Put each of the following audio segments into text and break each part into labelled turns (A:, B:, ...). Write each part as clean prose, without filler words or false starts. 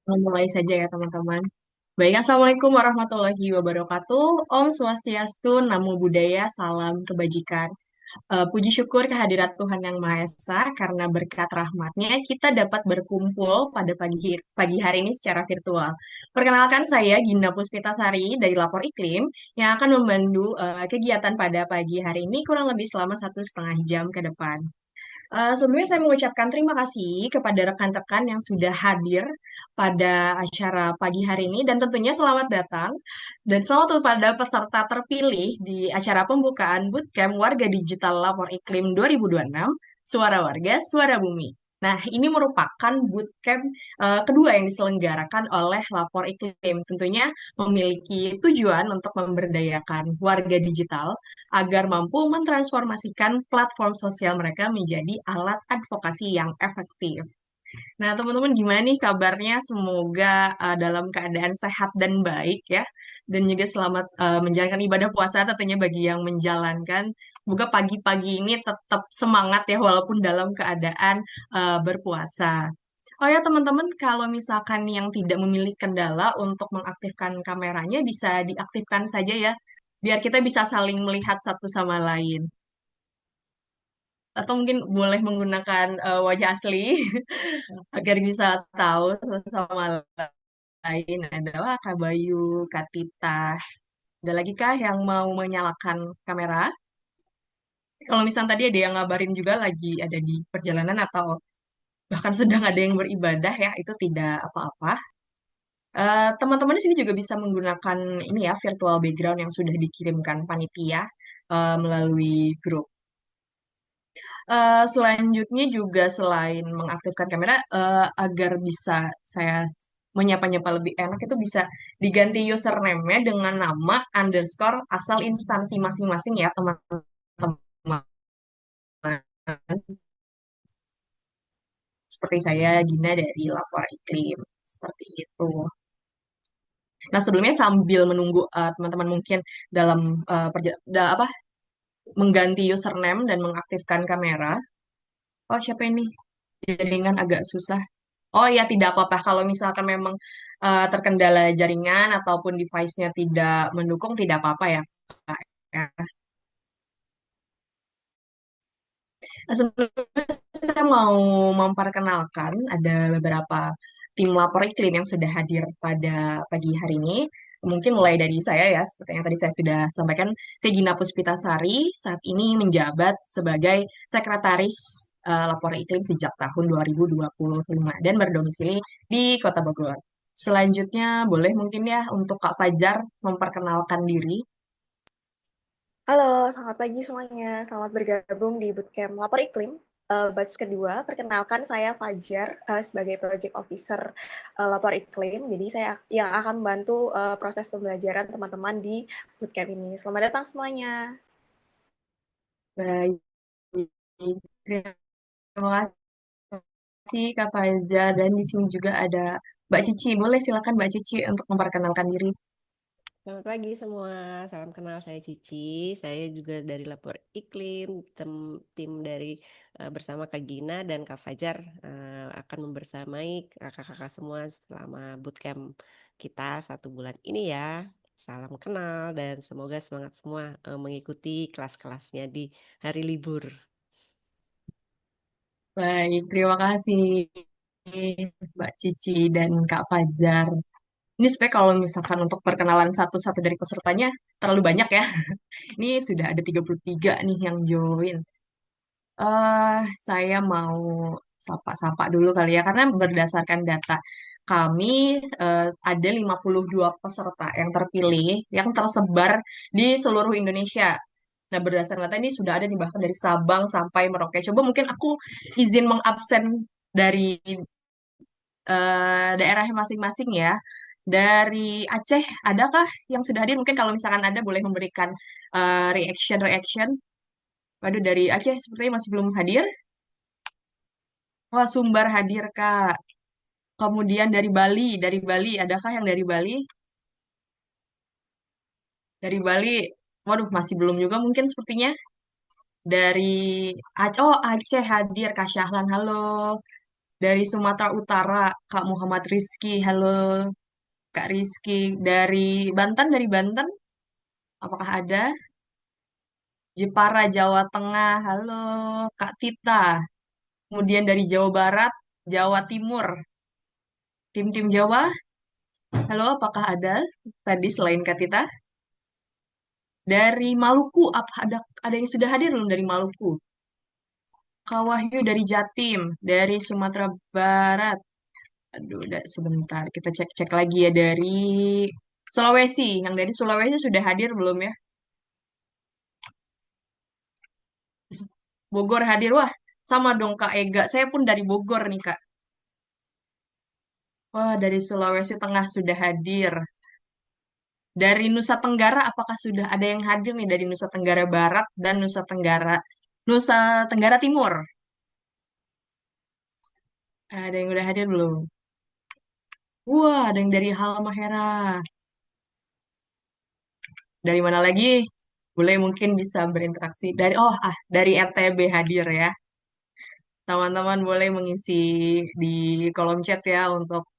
A: Mulai saja ya teman-teman. Baik, Assalamualaikum warahmatullahi wabarakatuh. Om Swastiastu, Namo Buddhaya, Salam Kebajikan. Puji syukur kehadirat Tuhan Yang Maha Esa, karena berkat rahmatnya kita dapat berkumpul pada pagi hari ini secara virtual. Perkenalkan saya Gina Puspitasari dari Lapor Iklim yang akan membantu kegiatan pada pagi hari ini kurang lebih selama 1,5 jam ke depan. Sebelumnya saya mengucapkan terima kasih kepada rekan-rekan yang sudah hadir pada acara pagi hari ini dan tentunya selamat datang dan selamat kepada peserta terpilih di acara pembukaan Bootcamp Warga Digital Lapor Iklim 2026, Suara Warga, Suara Bumi. Nah, ini merupakan bootcamp kedua yang diselenggarakan oleh Lapor Iklim. Tentunya memiliki tujuan untuk memberdayakan warga digital agar mampu mentransformasikan platform sosial mereka menjadi alat advokasi yang efektif. Nah, teman-teman gimana nih kabarnya? Semoga dalam keadaan sehat dan baik ya. Dan juga selamat menjalankan ibadah puasa tentunya bagi yang menjalankan. Semoga pagi-pagi ini tetap semangat ya walaupun dalam keadaan berpuasa. Oh ya teman-teman, kalau misalkan yang tidak memiliki kendala untuk mengaktifkan kameranya bisa diaktifkan saja ya, biar kita bisa saling melihat satu sama lain. Atau mungkin boleh menggunakan wajah asli agar bisa tahu satu sama lain. Adalah Kak Bayu, Kak Tita. Ada lagi kah yang mau menyalakan kamera? Kalau misalnya tadi ada yang ngabarin juga lagi ada di perjalanan atau bahkan sedang ada yang beribadah ya, itu tidak apa-apa. Teman-teman di sini juga bisa menggunakan ini ya, virtual background yang sudah dikirimkan panitia melalui grup. Selanjutnya juga selain mengaktifkan kamera, agar bisa saya menyapa-nyapa lebih enak, itu bisa diganti username-nya dengan nama underscore asal instansi masing-masing ya teman-teman. Seperti saya Gina dari Lapor Iklim. Seperti itu. Nah, sebelumnya sambil menunggu teman-teman mungkin dalam apa mengganti username dan mengaktifkan kamera. Oh, siapa ini? Jaringan agak susah. Oh ya, tidak apa-apa. Kalau misalkan memang terkendala jaringan ataupun device-nya tidak mendukung, tidak apa-apa ya, Kak. Ya. Nah, sebelumnya saya mau memperkenalkan ada beberapa tim lapor iklim yang sudah hadir pada pagi hari ini. Mungkin mulai dari saya ya, seperti yang tadi saya sudah sampaikan, saya Gina Puspitasari, saat ini menjabat sebagai Sekretaris Lapor Iklim sejak tahun 2025 dan berdomisili di Kota Bogor. Selanjutnya boleh mungkin ya untuk Kak Fajar memperkenalkan diri.
B: Halo, selamat pagi semuanya. Selamat bergabung di Bootcamp Lapor Iklim. Batch kedua, perkenalkan saya Fajar sebagai Project Officer Lapor Iklim. Jadi saya yang akan membantu proses pembelajaran teman-teman di Bootcamp ini. Selamat datang semuanya.
A: Baik, terima kasih Kak Fajar, dan di sini juga ada Mbak Cici. Boleh silakan Mbak Cici untuk memperkenalkan diri.
C: Selamat pagi semua, salam kenal saya Cici. Saya juga dari Lapor Iklim, tim dari bersama Kak Gina dan Kak Fajar akan membersamai kakak-kakak semua selama bootcamp kita 1 bulan ini ya. Salam kenal dan semoga semangat semua mengikuti kelas-kelasnya di hari libur.
A: Baik, terima kasih Mbak Cici dan Kak Fajar. Ini sebenarnya kalau misalkan untuk perkenalan satu-satu dari pesertanya terlalu banyak ya. Ini sudah ada 33 nih yang join. Saya mau sapa-sapa dulu kali ya, karena berdasarkan data kami ada 52 peserta yang terpilih, yang tersebar di seluruh Indonesia. Nah, berdasarkan data ini sudah ada nih bahkan dari Sabang sampai Merauke. Coba mungkin aku izin mengabsen dari daerahnya masing-masing ya. Dari Aceh, adakah yang sudah hadir? Mungkin kalau misalkan ada boleh memberikan reaction-reaction. Waduh, dari Aceh sepertinya masih belum hadir. Wah, Sumbar hadir, Kak. Kemudian dari Bali, adakah yang dari Bali? Dari Bali, waduh, masih belum juga mungkin sepertinya. Dari Aceh, oh Aceh hadir, Kak Syahlan, halo. Dari Sumatera Utara, Kak Muhammad Rizky. Halo, Kak Rizky. Dari Banten, apakah ada? Jepara, Jawa Tengah. Halo, Kak Tita. Kemudian dari Jawa Barat, Jawa Timur. Tim-tim Jawa, halo, apakah ada tadi selain Kak Tita? Dari Maluku, apa ada yang sudah hadir belum dari Maluku? Kak Wahyu dari Jatim, dari Sumatera Barat. Aduh, udah sebentar. Kita cek-cek lagi ya dari Sulawesi. Yang dari Sulawesi sudah hadir belum ya? Bogor hadir. Wah, sama dong Kak Ega. Saya pun dari Bogor nih Kak. Wah, dari Sulawesi Tengah sudah hadir. Dari Nusa Tenggara, apakah sudah ada yang hadir nih dari Nusa Tenggara Barat dan Nusa Tenggara Timur? Ada yang udah hadir belum? Wah, ada yang dari Halmahera. Dari mana lagi? Boleh mungkin bisa berinteraksi. Dari RTB hadir ya. Teman-teman boleh mengisi di kolom chat ya untuk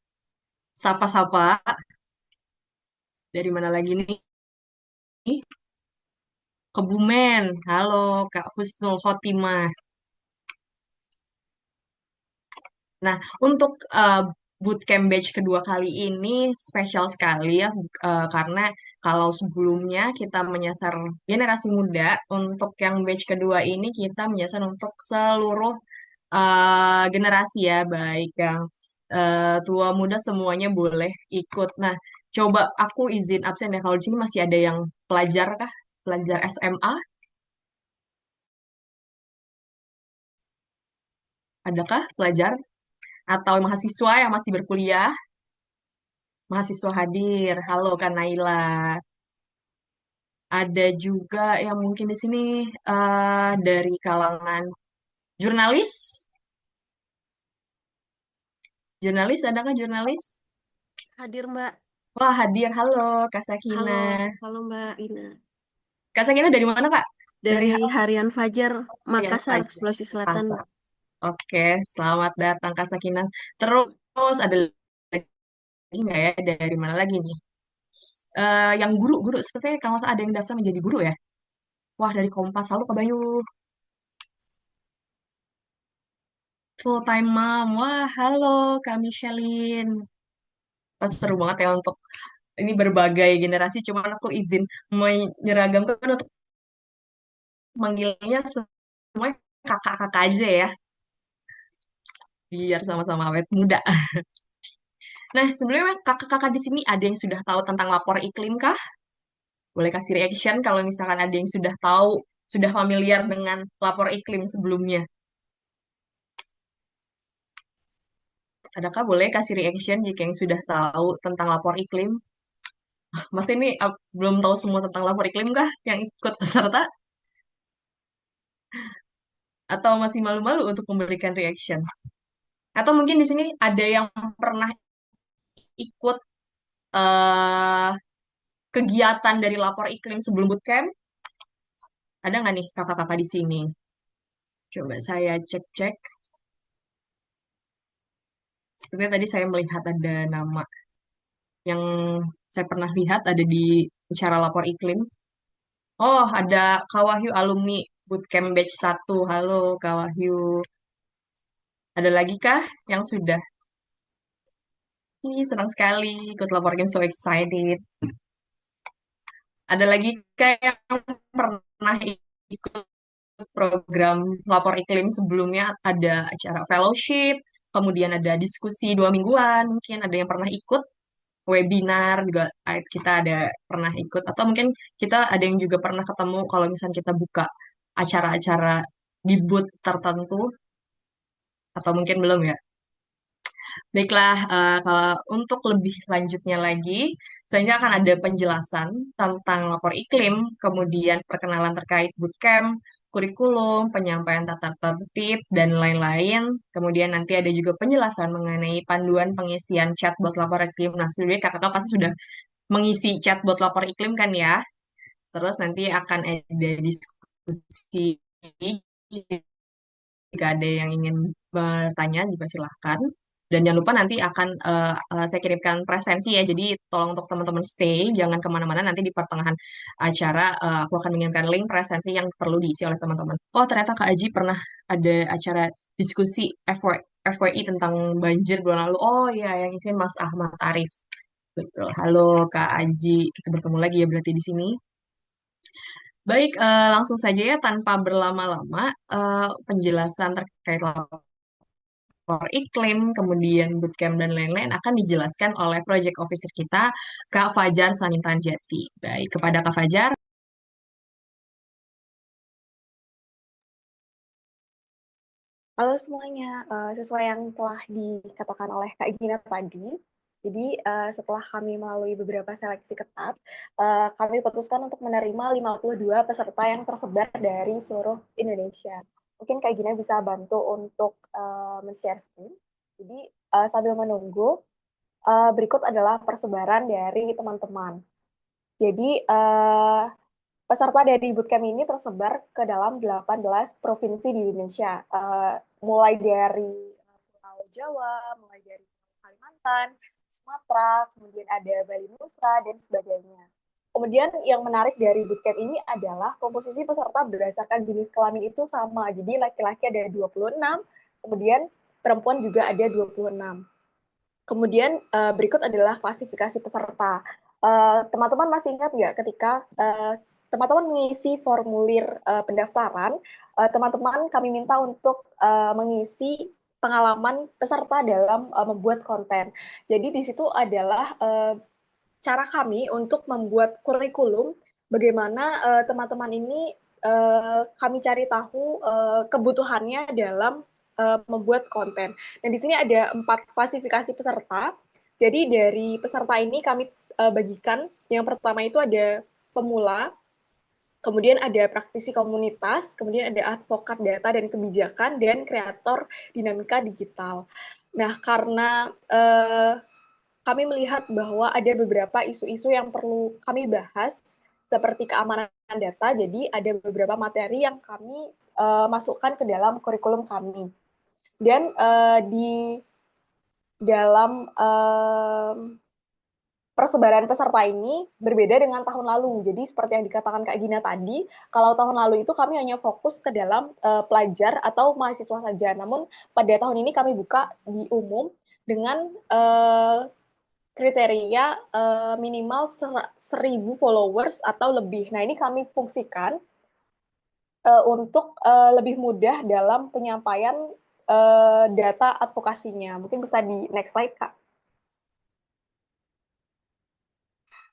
A: sapa-sapa. Dari mana lagi nih? Kebumen. Halo, Kak Husnul Khotimah. Nah, untuk bootcamp batch kedua kali ini spesial sekali ya, karena kalau sebelumnya kita menyasar generasi muda, untuk yang batch kedua ini kita menyasar untuk seluruh generasi ya, baik yang tua muda semuanya boleh ikut. Nah, coba aku izin absen ya, kalau di sini masih ada yang pelajar kah? Pelajar SMA? Adakah pelajar? Atau mahasiswa yang masih berkuliah? Mahasiswa hadir. Halo Kak Naila. Ada juga yang mungkin di sini dari kalangan jurnalis. Jurnalis, adakah jurnalis?
C: Hadir Mbak.
A: Wah, hadir. Halo Kak Sakina.
C: Halo, halo Mbak Ina.
A: Kak Sakina dari mana Kak? Dari
C: Dari Harian Fajar,
A: Harian
C: Makassar,
A: Fajar.
C: Sulawesi Selatan.
A: Pasar. Oke, selamat datang Kak Sakina. Terus ada lagi nggak ya? Dari mana lagi nih? Yang guru-guru, sepertinya kalau nggak salah ada yang daftar menjadi guru ya? Wah, dari Kompas. Halo Kak Bayu. Full time mom. Wah, halo Kak Michelin. Wah, seru banget ya untuk ini berbagai generasi. Cuman aku izin menyeragamkan untuk manggilnya semuanya kakak-kakak aja ya. Biar sama-sama awet muda. Nah, sebenarnya kakak-kakak di sini ada yang sudah tahu tentang lapor iklim kah? Boleh kasih reaction kalau misalkan ada yang sudah tahu, sudah familiar dengan lapor iklim sebelumnya. Adakah boleh kasih reaction jika yang sudah tahu tentang lapor iklim? Mas ini belum tahu semua tentang lapor iklim kah yang ikut peserta? Atau masih malu-malu untuk memberikan reaction? Atau mungkin di sini ada yang pernah ikut eh, kegiatan dari lapor iklim sebelum bootcamp? Ada nggak nih kakak-kakak di sini? Coba saya cek-cek. Sepertinya tadi saya melihat ada nama yang saya pernah lihat ada di acara lapor iklim. Oh, ada Kak Wahyu alumni Bootcamp Batch 1. Halo Kak Wahyu. Ada lagi kah yang sudah? Ih, senang sekali ikut lapor game, so excited. Ada lagi kah yang pernah ikut program lapor iklim sebelumnya? Ada acara fellowship, kemudian ada diskusi 2 mingguan, mungkin ada yang pernah ikut webinar juga kita ada pernah ikut, atau mungkin kita ada yang juga pernah ketemu kalau misalnya kita buka acara-acara di booth tertentu, atau mungkin belum ya. Baiklah, kalau untuk lebih lanjutnya lagi, selanjutnya akan ada penjelasan tentang lapor iklim, kemudian perkenalan terkait bootcamp, kurikulum, penyampaian tata tertib, dan lain-lain. Kemudian nanti ada juga penjelasan mengenai panduan pengisian chatbot lapor iklim. Nah, sebenarnya kakak pasti sudah mengisi chatbot lapor iklim kan ya. Terus nanti akan ada diskusi jika ada yang ingin bertanya juga silahkan. Dan jangan lupa nanti akan saya kirimkan presensi ya. Jadi tolong untuk teman-teman stay, jangan kemana-mana. Nanti di pertengahan acara aku akan mengirimkan link presensi yang perlu diisi oleh teman-teman. Oh ternyata Kak Aji pernah ada acara diskusi FYI tentang banjir bulan lalu. Oh iya, yang isi Mas Ahmad Arif. Betul. Halo Kak Aji, kita bertemu lagi ya berarti di sini. Baik, langsung saja ya tanpa berlama-lama penjelasan terkait lapor iklim, kemudian bootcamp dan lain-lain akan dijelaskan oleh project officer kita, Kak Fajar Sanintan Jati. Baik, kepada Kak Fajar.
B: Halo semuanya, sesuai yang telah dikatakan oleh Kak Gina tadi, jadi setelah kami melalui beberapa seleksi ketat, kami putuskan untuk menerima 52 peserta yang tersebar dari seluruh Indonesia. Mungkin Kak Gina bisa bantu untuk men-share screen. Jadi sambil menunggu, berikut adalah persebaran dari teman-teman. Jadi peserta dari bootcamp ini tersebar ke dalam 18 provinsi di Indonesia, mulai dari Pulau Jawa, mulai dari Kalimantan, Sumatera, kemudian ada Bali Nusra, dan sebagainya. Kemudian yang menarik dari bootcamp ini adalah komposisi peserta berdasarkan jenis kelamin itu sama. Jadi laki-laki ada 26, kemudian perempuan juga ada 26. Kemudian berikut adalah klasifikasi peserta. Teman-teman masih ingat nggak ketika teman-teman mengisi formulir pendaftaran, teman-teman kami minta untuk mengisi pengalaman peserta dalam membuat konten. Jadi di situ adalah cara kami untuk membuat kurikulum bagaimana teman-teman ini kami cari tahu kebutuhannya dalam membuat konten. Dan di sini ada 4 klasifikasi peserta. Jadi dari peserta ini kami bagikan, yang pertama itu ada pemula, kemudian ada praktisi komunitas, kemudian ada advokat data dan kebijakan, dan kreator dinamika digital. Nah, karena kami melihat bahwa ada beberapa isu-isu yang perlu kami bahas, seperti keamanan data, jadi ada beberapa materi yang kami masukkan ke dalam kurikulum kami. Dan di dalam persebaran peserta ini berbeda dengan tahun lalu. Jadi seperti yang dikatakan Kak Gina tadi, kalau tahun lalu itu kami hanya fokus ke dalam pelajar atau mahasiswa saja. Namun pada tahun ini kami buka di umum dengan kriteria minimal 1.000 followers atau lebih. Nah, ini kami fungsikan untuk lebih mudah dalam penyampaian data advokasinya. Mungkin bisa di next slide, Kak.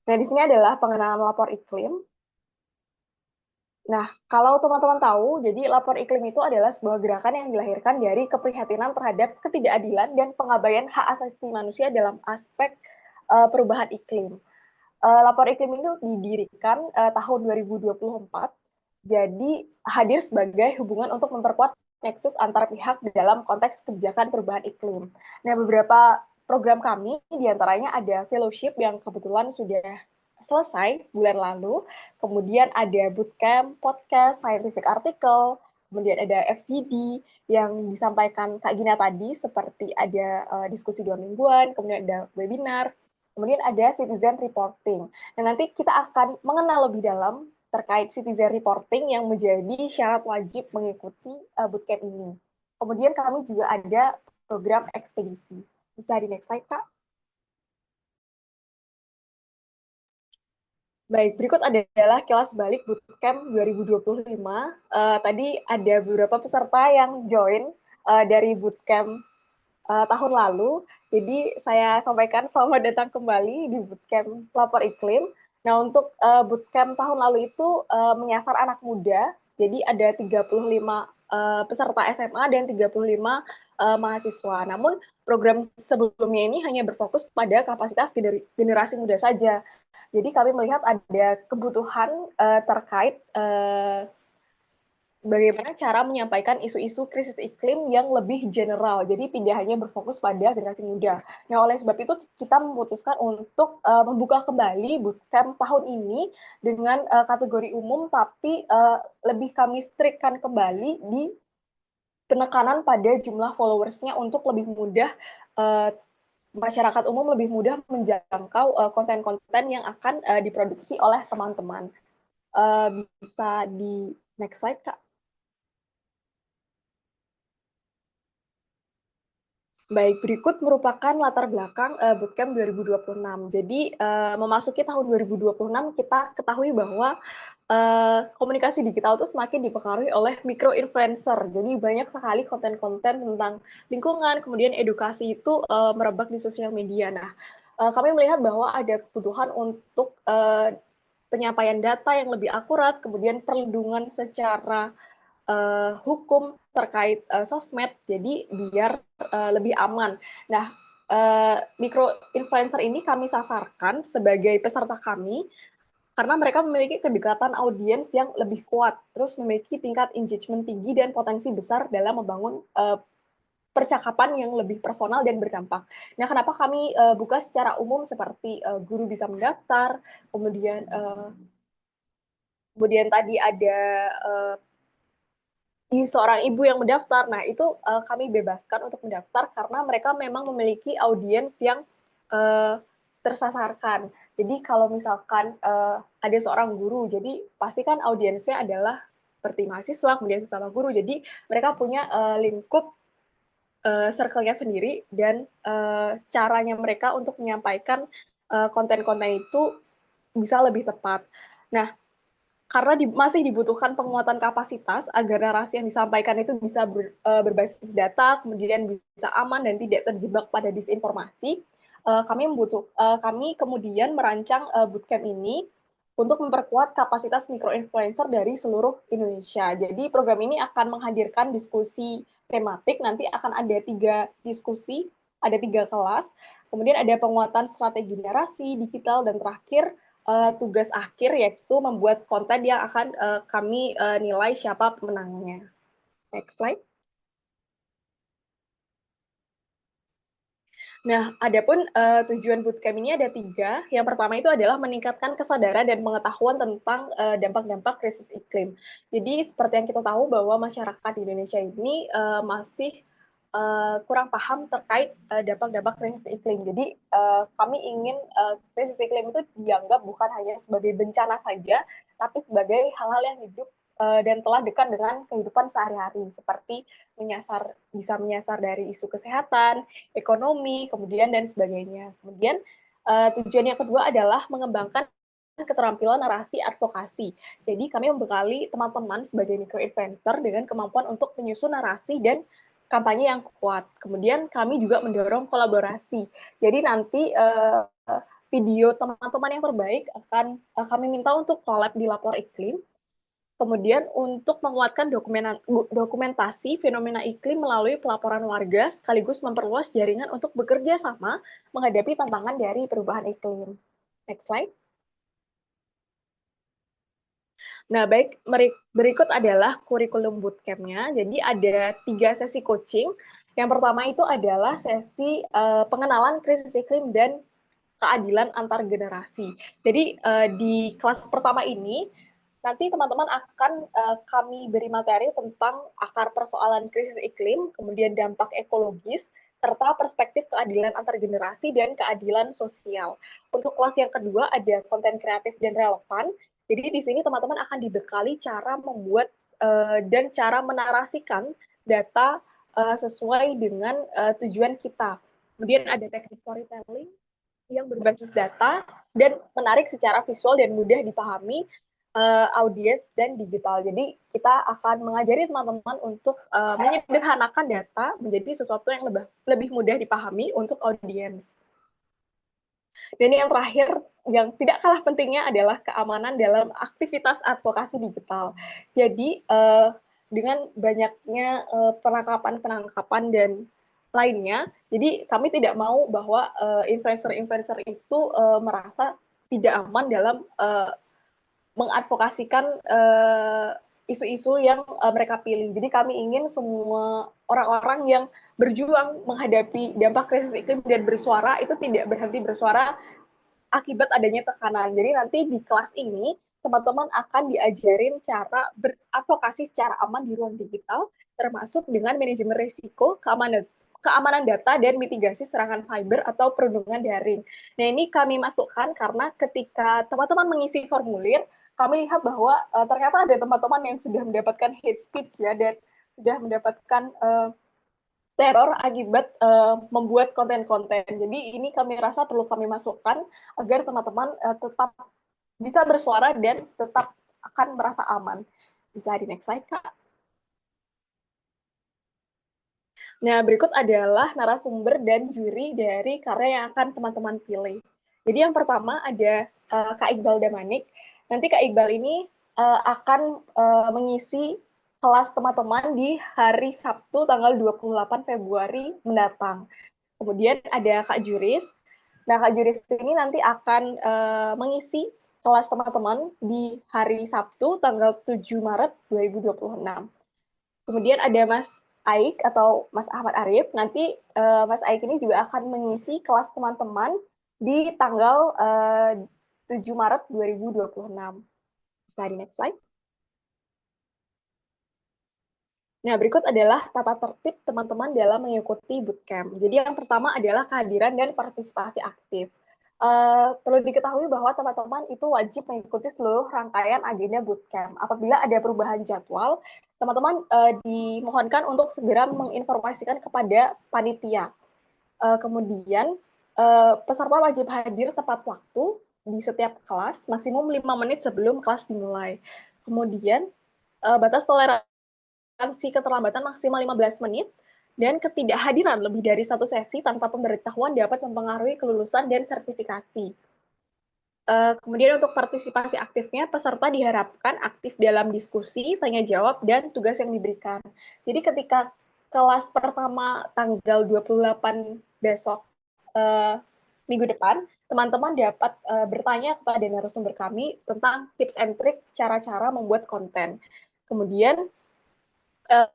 B: Nah, di sini adalah pengenalan lapor iklim. Nah, kalau teman-teman tahu, jadi lapor iklim itu adalah sebuah gerakan yang dilahirkan dari keprihatinan terhadap ketidakadilan dan pengabaian hak asasi manusia dalam aspek perubahan iklim. Lapor iklim itu didirikan tahun 2024, jadi hadir sebagai hubungan untuk memperkuat nexus antar pihak dalam konteks kebijakan perubahan iklim. Nah, beberapa program kami, diantaranya ada fellowship yang kebetulan sudah selesai bulan lalu, kemudian ada bootcamp, podcast, scientific article, kemudian ada FGD yang disampaikan Kak Gina tadi, seperti ada diskusi 2 mingguan, kemudian ada webinar, kemudian ada citizen reporting. Dan nanti kita akan mengenal lebih dalam terkait citizen reporting yang menjadi syarat wajib mengikuti bootcamp ini. Kemudian kami juga ada program ekspedisi. Bisa di next slide, Kak. Baik, berikut adalah kilas balik bootcamp 2025. Tadi ada beberapa peserta yang join dari bootcamp tahun lalu. Jadi saya sampaikan selamat datang kembali di bootcamp Lapor Iklim. Nah, untuk bootcamp tahun lalu itu menyasar anak muda. Jadi ada 35 peserta SMA dan 35 mahasiswa. Namun program sebelumnya ini hanya berfokus pada kapasitas generasi muda saja. Jadi kami melihat ada kebutuhan terkait bagaimana cara menyampaikan isu-isu krisis iklim yang lebih general, jadi tidak hanya berfokus pada generasi muda. Nah, oleh sebab itu kita memutuskan untuk membuka kembali bootcamp tahun ini dengan kategori umum, tapi lebih kami strikkan kembali di penekanan pada jumlah followersnya untuk lebih mudah masyarakat umum lebih mudah menjangkau konten-konten yang akan diproduksi oleh teman-teman. Bisa di next slide, Kak. Baik, berikut merupakan latar belakang Bootcamp 2026. Jadi, memasuki tahun 2026, kita ketahui bahwa komunikasi digital itu semakin dipengaruhi oleh micro-influencer. Jadi, banyak sekali konten-konten tentang lingkungan, kemudian edukasi itu merebak di sosial media. Nah, kami melihat bahwa ada kebutuhan untuk penyampaian data yang lebih akurat, kemudian perlindungan secara hukum terkait sosmed, jadi biar lebih aman. Nah, micro influencer ini kami sasarkan sebagai peserta kami karena mereka memiliki kedekatan audiens yang lebih kuat, terus memiliki tingkat engagement tinggi dan potensi besar dalam membangun percakapan yang lebih personal dan berdampak. Nah, kenapa kami buka secara umum seperti guru bisa mendaftar, kemudian tadi ada seorang ibu yang mendaftar. Nah, itu kami bebaskan untuk mendaftar karena mereka memang memiliki audiens yang tersasarkan. Jadi kalau misalkan ada seorang guru, jadi pastikan audiensnya adalah seperti mahasiswa, kemudian sesama guru. Jadi mereka punya lingkup circle-nya sendiri dan caranya mereka untuk menyampaikan konten-konten itu bisa lebih tepat. Nah, karena masih dibutuhkan penguatan kapasitas agar narasi yang disampaikan itu bisa berbasis data, kemudian bisa aman dan tidak terjebak pada disinformasi. Kami kemudian merancang bootcamp ini untuk memperkuat kapasitas micro-influencer dari seluruh Indonesia. Jadi program ini akan menghadirkan diskusi tematik, nanti akan ada 3 diskusi, ada 3 kelas, kemudian ada penguatan strategi narasi, digital, dan terakhir tugas akhir yaitu membuat konten yang akan kami nilai siapa pemenangnya. Next slide. Nah, adapun tujuan bootcamp ini ada 3. Yang pertama itu adalah meningkatkan kesadaran dan pengetahuan tentang dampak-dampak krisis iklim. Jadi seperti yang kita tahu bahwa masyarakat di Indonesia ini masih kurang paham terkait dampak-dampak krisis iklim. Jadi kami ingin krisis iklim itu dianggap bukan hanya sebagai bencana saja, tapi sebagai hal-hal yang hidup dan telah dekat dengan kehidupan sehari-hari, seperti bisa menyasar dari isu kesehatan, ekonomi, kemudian dan sebagainya. Kemudian tujuan yang kedua adalah mengembangkan keterampilan narasi advokasi. Jadi kami membekali teman-teman sebagai micro-influencer dengan kemampuan untuk menyusun narasi dan kampanye yang kuat. Kemudian kami juga mendorong kolaborasi. Jadi nanti video teman-teman yang terbaik akan kami minta untuk collab di Lapor Iklim. Kemudian untuk menguatkan dokumentasi fenomena iklim melalui pelaporan warga sekaligus memperluas jaringan untuk bekerja sama menghadapi tantangan dari perubahan iklim. Next slide. Nah, baik, berikut adalah kurikulum bootcamp-nya. Jadi ada 3 sesi coaching. Yang pertama itu adalah sesi pengenalan krisis iklim dan keadilan antar generasi. Jadi di kelas pertama ini nanti teman-teman akan kami beri materi tentang akar persoalan krisis iklim, kemudian dampak ekologis, serta perspektif keadilan antar generasi dan keadilan sosial. Untuk kelas yang kedua ada konten kreatif dan relevan. Jadi di sini teman-teman akan dibekali cara membuat dan cara menarasikan data sesuai dengan tujuan kita. Kemudian ada teknik storytelling yang berbasis data dan menarik secara visual dan mudah dipahami audiens dan digital. Jadi kita akan mengajari teman-teman untuk menyederhanakan data menjadi sesuatu yang lebih mudah dipahami untuk audiens. Dan yang terakhir, yang tidak kalah pentingnya adalah keamanan dalam aktivitas advokasi digital. Jadi dengan banyaknya penangkapan dan lainnya, jadi kami tidak mau bahwa influencer-influencer itu merasa tidak aman dalam mengadvokasikan isu-isu yang mereka pilih. Jadi kami ingin semua orang-orang yang berjuang menghadapi dampak krisis iklim dan bersuara itu tidak berhenti bersuara akibat adanya tekanan. Jadi nanti di kelas ini teman-teman akan diajarin cara beradvokasi secara aman di ruang digital, termasuk dengan manajemen risiko, keamanan data, dan mitigasi serangan cyber atau perundungan daring. Nah, ini kami masukkan karena ketika teman-teman mengisi formulir, kami lihat bahwa ternyata ada teman-teman yang sudah mendapatkan hate speech ya, dan sudah mendapatkan teror akibat membuat konten-konten. Jadi ini kami rasa perlu kami masukkan agar teman-teman tetap bisa bersuara dan tetap akan merasa aman. Bisa di next slide, Kak. Nah, berikut adalah narasumber dan juri dari karya yang akan teman-teman pilih. Jadi yang pertama ada Kak Iqbal Damanik. Nanti Kak Iqbal ini akan mengisi kelas teman-teman di hari Sabtu tanggal 28 Februari mendatang. Kemudian ada Kak Juris. Nah, Kak Juris ini nanti akan mengisi kelas teman-teman di hari Sabtu tanggal 7 Maret 2026. Kemudian ada Mas Aik atau Mas Ahmad Arif. Nanti Mas Aik ini juga akan mengisi kelas teman-teman di tanggal 7 Maret 2026. Bisa di next slide. Nah, berikut adalah tata tertib teman-teman dalam mengikuti bootcamp. Jadi yang pertama adalah kehadiran dan partisipasi aktif. Perlu diketahui bahwa teman-teman itu wajib mengikuti seluruh rangkaian agenda bootcamp. Apabila ada perubahan jadwal, teman-teman dimohonkan untuk segera menginformasikan kepada panitia. Kemudian, peserta wajib hadir tepat waktu di setiap kelas, maksimum 5 menit sebelum kelas dimulai. Kemudian, batas toleransi keterlambatan maksimal 15 menit, dan ketidakhadiran lebih dari satu sesi tanpa pemberitahuan dapat mempengaruhi kelulusan dan sertifikasi. Kemudian untuk partisipasi aktifnya, peserta diharapkan aktif dalam diskusi, tanya jawab, dan tugas yang diberikan. Jadi ketika kelas pertama tanggal 28 besok, minggu depan, teman-teman dapat bertanya kepada narasumber kami tentang tips and trick cara-cara membuat konten. Kemudian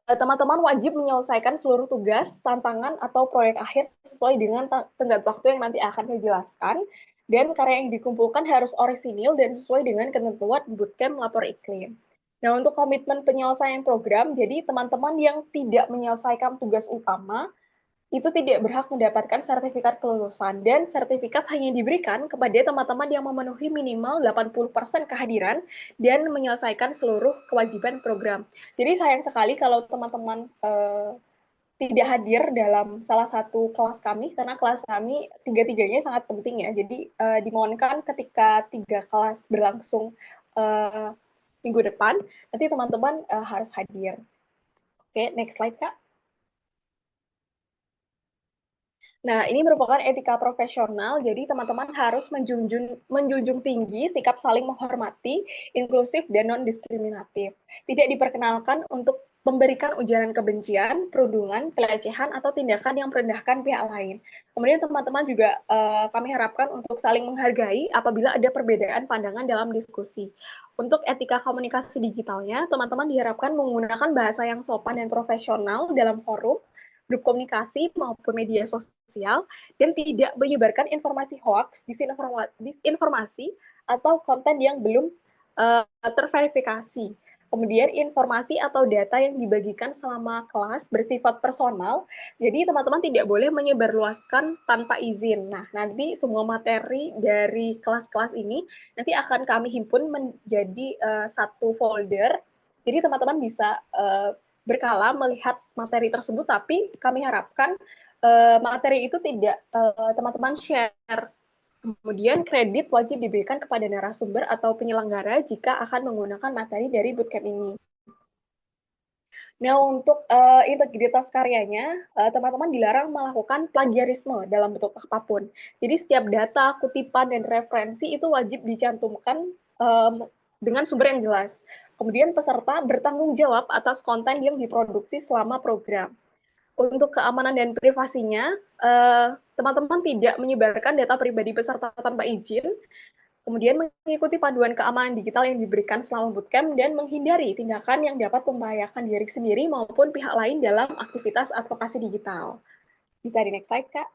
B: teman-teman wajib menyelesaikan seluruh tugas, tantangan, atau proyek akhir sesuai dengan tenggat waktu yang nanti akan saya jelaskan. Dan karya yang dikumpulkan harus orisinil dan sesuai dengan ketentuan bootcamp lapor iklim. Nah, untuk komitmen penyelesaian program, jadi teman-teman yang tidak menyelesaikan tugas utama itu tidak berhak mendapatkan sertifikat kelulusan, dan sertifikat hanya diberikan kepada teman-teman yang memenuhi minimal 80% kehadiran dan menyelesaikan seluruh kewajiban program. Jadi sayang sekali kalau teman-teman tidak hadir dalam salah satu kelas kami, karena kelas kami tiga-tiganya sangat penting ya. Jadi dimohonkan ketika 3 kelas berlangsung minggu depan, nanti teman-teman harus hadir. Oke, next slide, Kak. Nah, ini merupakan etika profesional, jadi teman-teman harus menjunjung tinggi sikap saling menghormati, inklusif, dan non-diskriminatif. Tidak diperkenalkan untuk memberikan ujaran kebencian, perundungan, pelecehan, atau tindakan yang merendahkan pihak lain. Kemudian teman-teman juga kami harapkan untuk saling menghargai apabila ada perbedaan pandangan dalam diskusi. Untuk etika komunikasi digitalnya, teman-teman diharapkan menggunakan bahasa yang sopan dan profesional dalam forum, grup komunikasi maupun media sosial, dan tidak menyebarkan informasi hoax, disinformasi, atau konten yang belum terverifikasi. Kemudian informasi atau data yang dibagikan selama kelas bersifat personal, jadi teman-teman tidak boleh menyebarluaskan tanpa izin. Nah, nanti semua materi dari kelas-kelas ini nanti akan kami himpun menjadi satu folder. Jadi teman-teman bisa berkala melihat materi tersebut, tapi kami harapkan materi itu tidak teman-teman share. Kemudian kredit wajib diberikan kepada narasumber atau penyelenggara jika akan menggunakan materi dari bootcamp ini. Nah, untuk integritas karyanya, teman-teman dilarang melakukan plagiarisme dalam bentuk apapun. Jadi setiap data, kutipan, dan referensi itu wajib dicantumkan dengan sumber yang jelas. Kemudian peserta bertanggung jawab atas konten yang diproduksi selama program. Untuk keamanan dan privasinya, teman-teman tidak menyebarkan data pribadi peserta tanpa izin, kemudian mengikuti panduan keamanan digital yang diberikan selama bootcamp, dan menghindari tindakan yang dapat membahayakan diri sendiri maupun pihak lain dalam aktivitas advokasi digital. Bisa di next slide, Kak.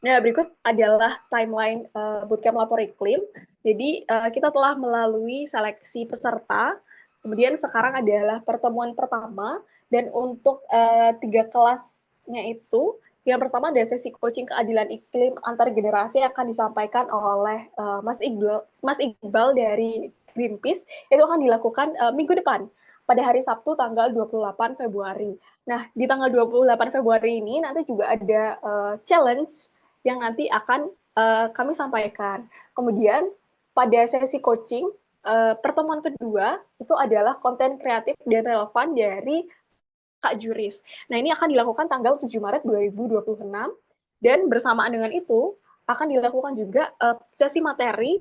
B: Nah, berikut adalah timeline Bootcamp Lapor Iklim. Jadi, kita telah melalui seleksi peserta, kemudian sekarang adalah pertemuan pertama, dan untuk 3 kelasnya itu, yang pertama ada sesi coaching keadilan iklim antar generasi yang akan disampaikan oleh Mas Iqbal dari Greenpeace. Itu akan dilakukan minggu depan, pada hari Sabtu tanggal 28 Februari. Nah, di tanggal 28 Februari ini nanti juga ada challenge yang nanti akan kami sampaikan. Kemudian pada sesi coaching pertemuan kedua itu adalah konten kreatif dan relevan dari Kak Juris. Nah, ini akan dilakukan tanggal 7 Maret 2026 dan bersamaan dengan itu akan dilakukan juga sesi materi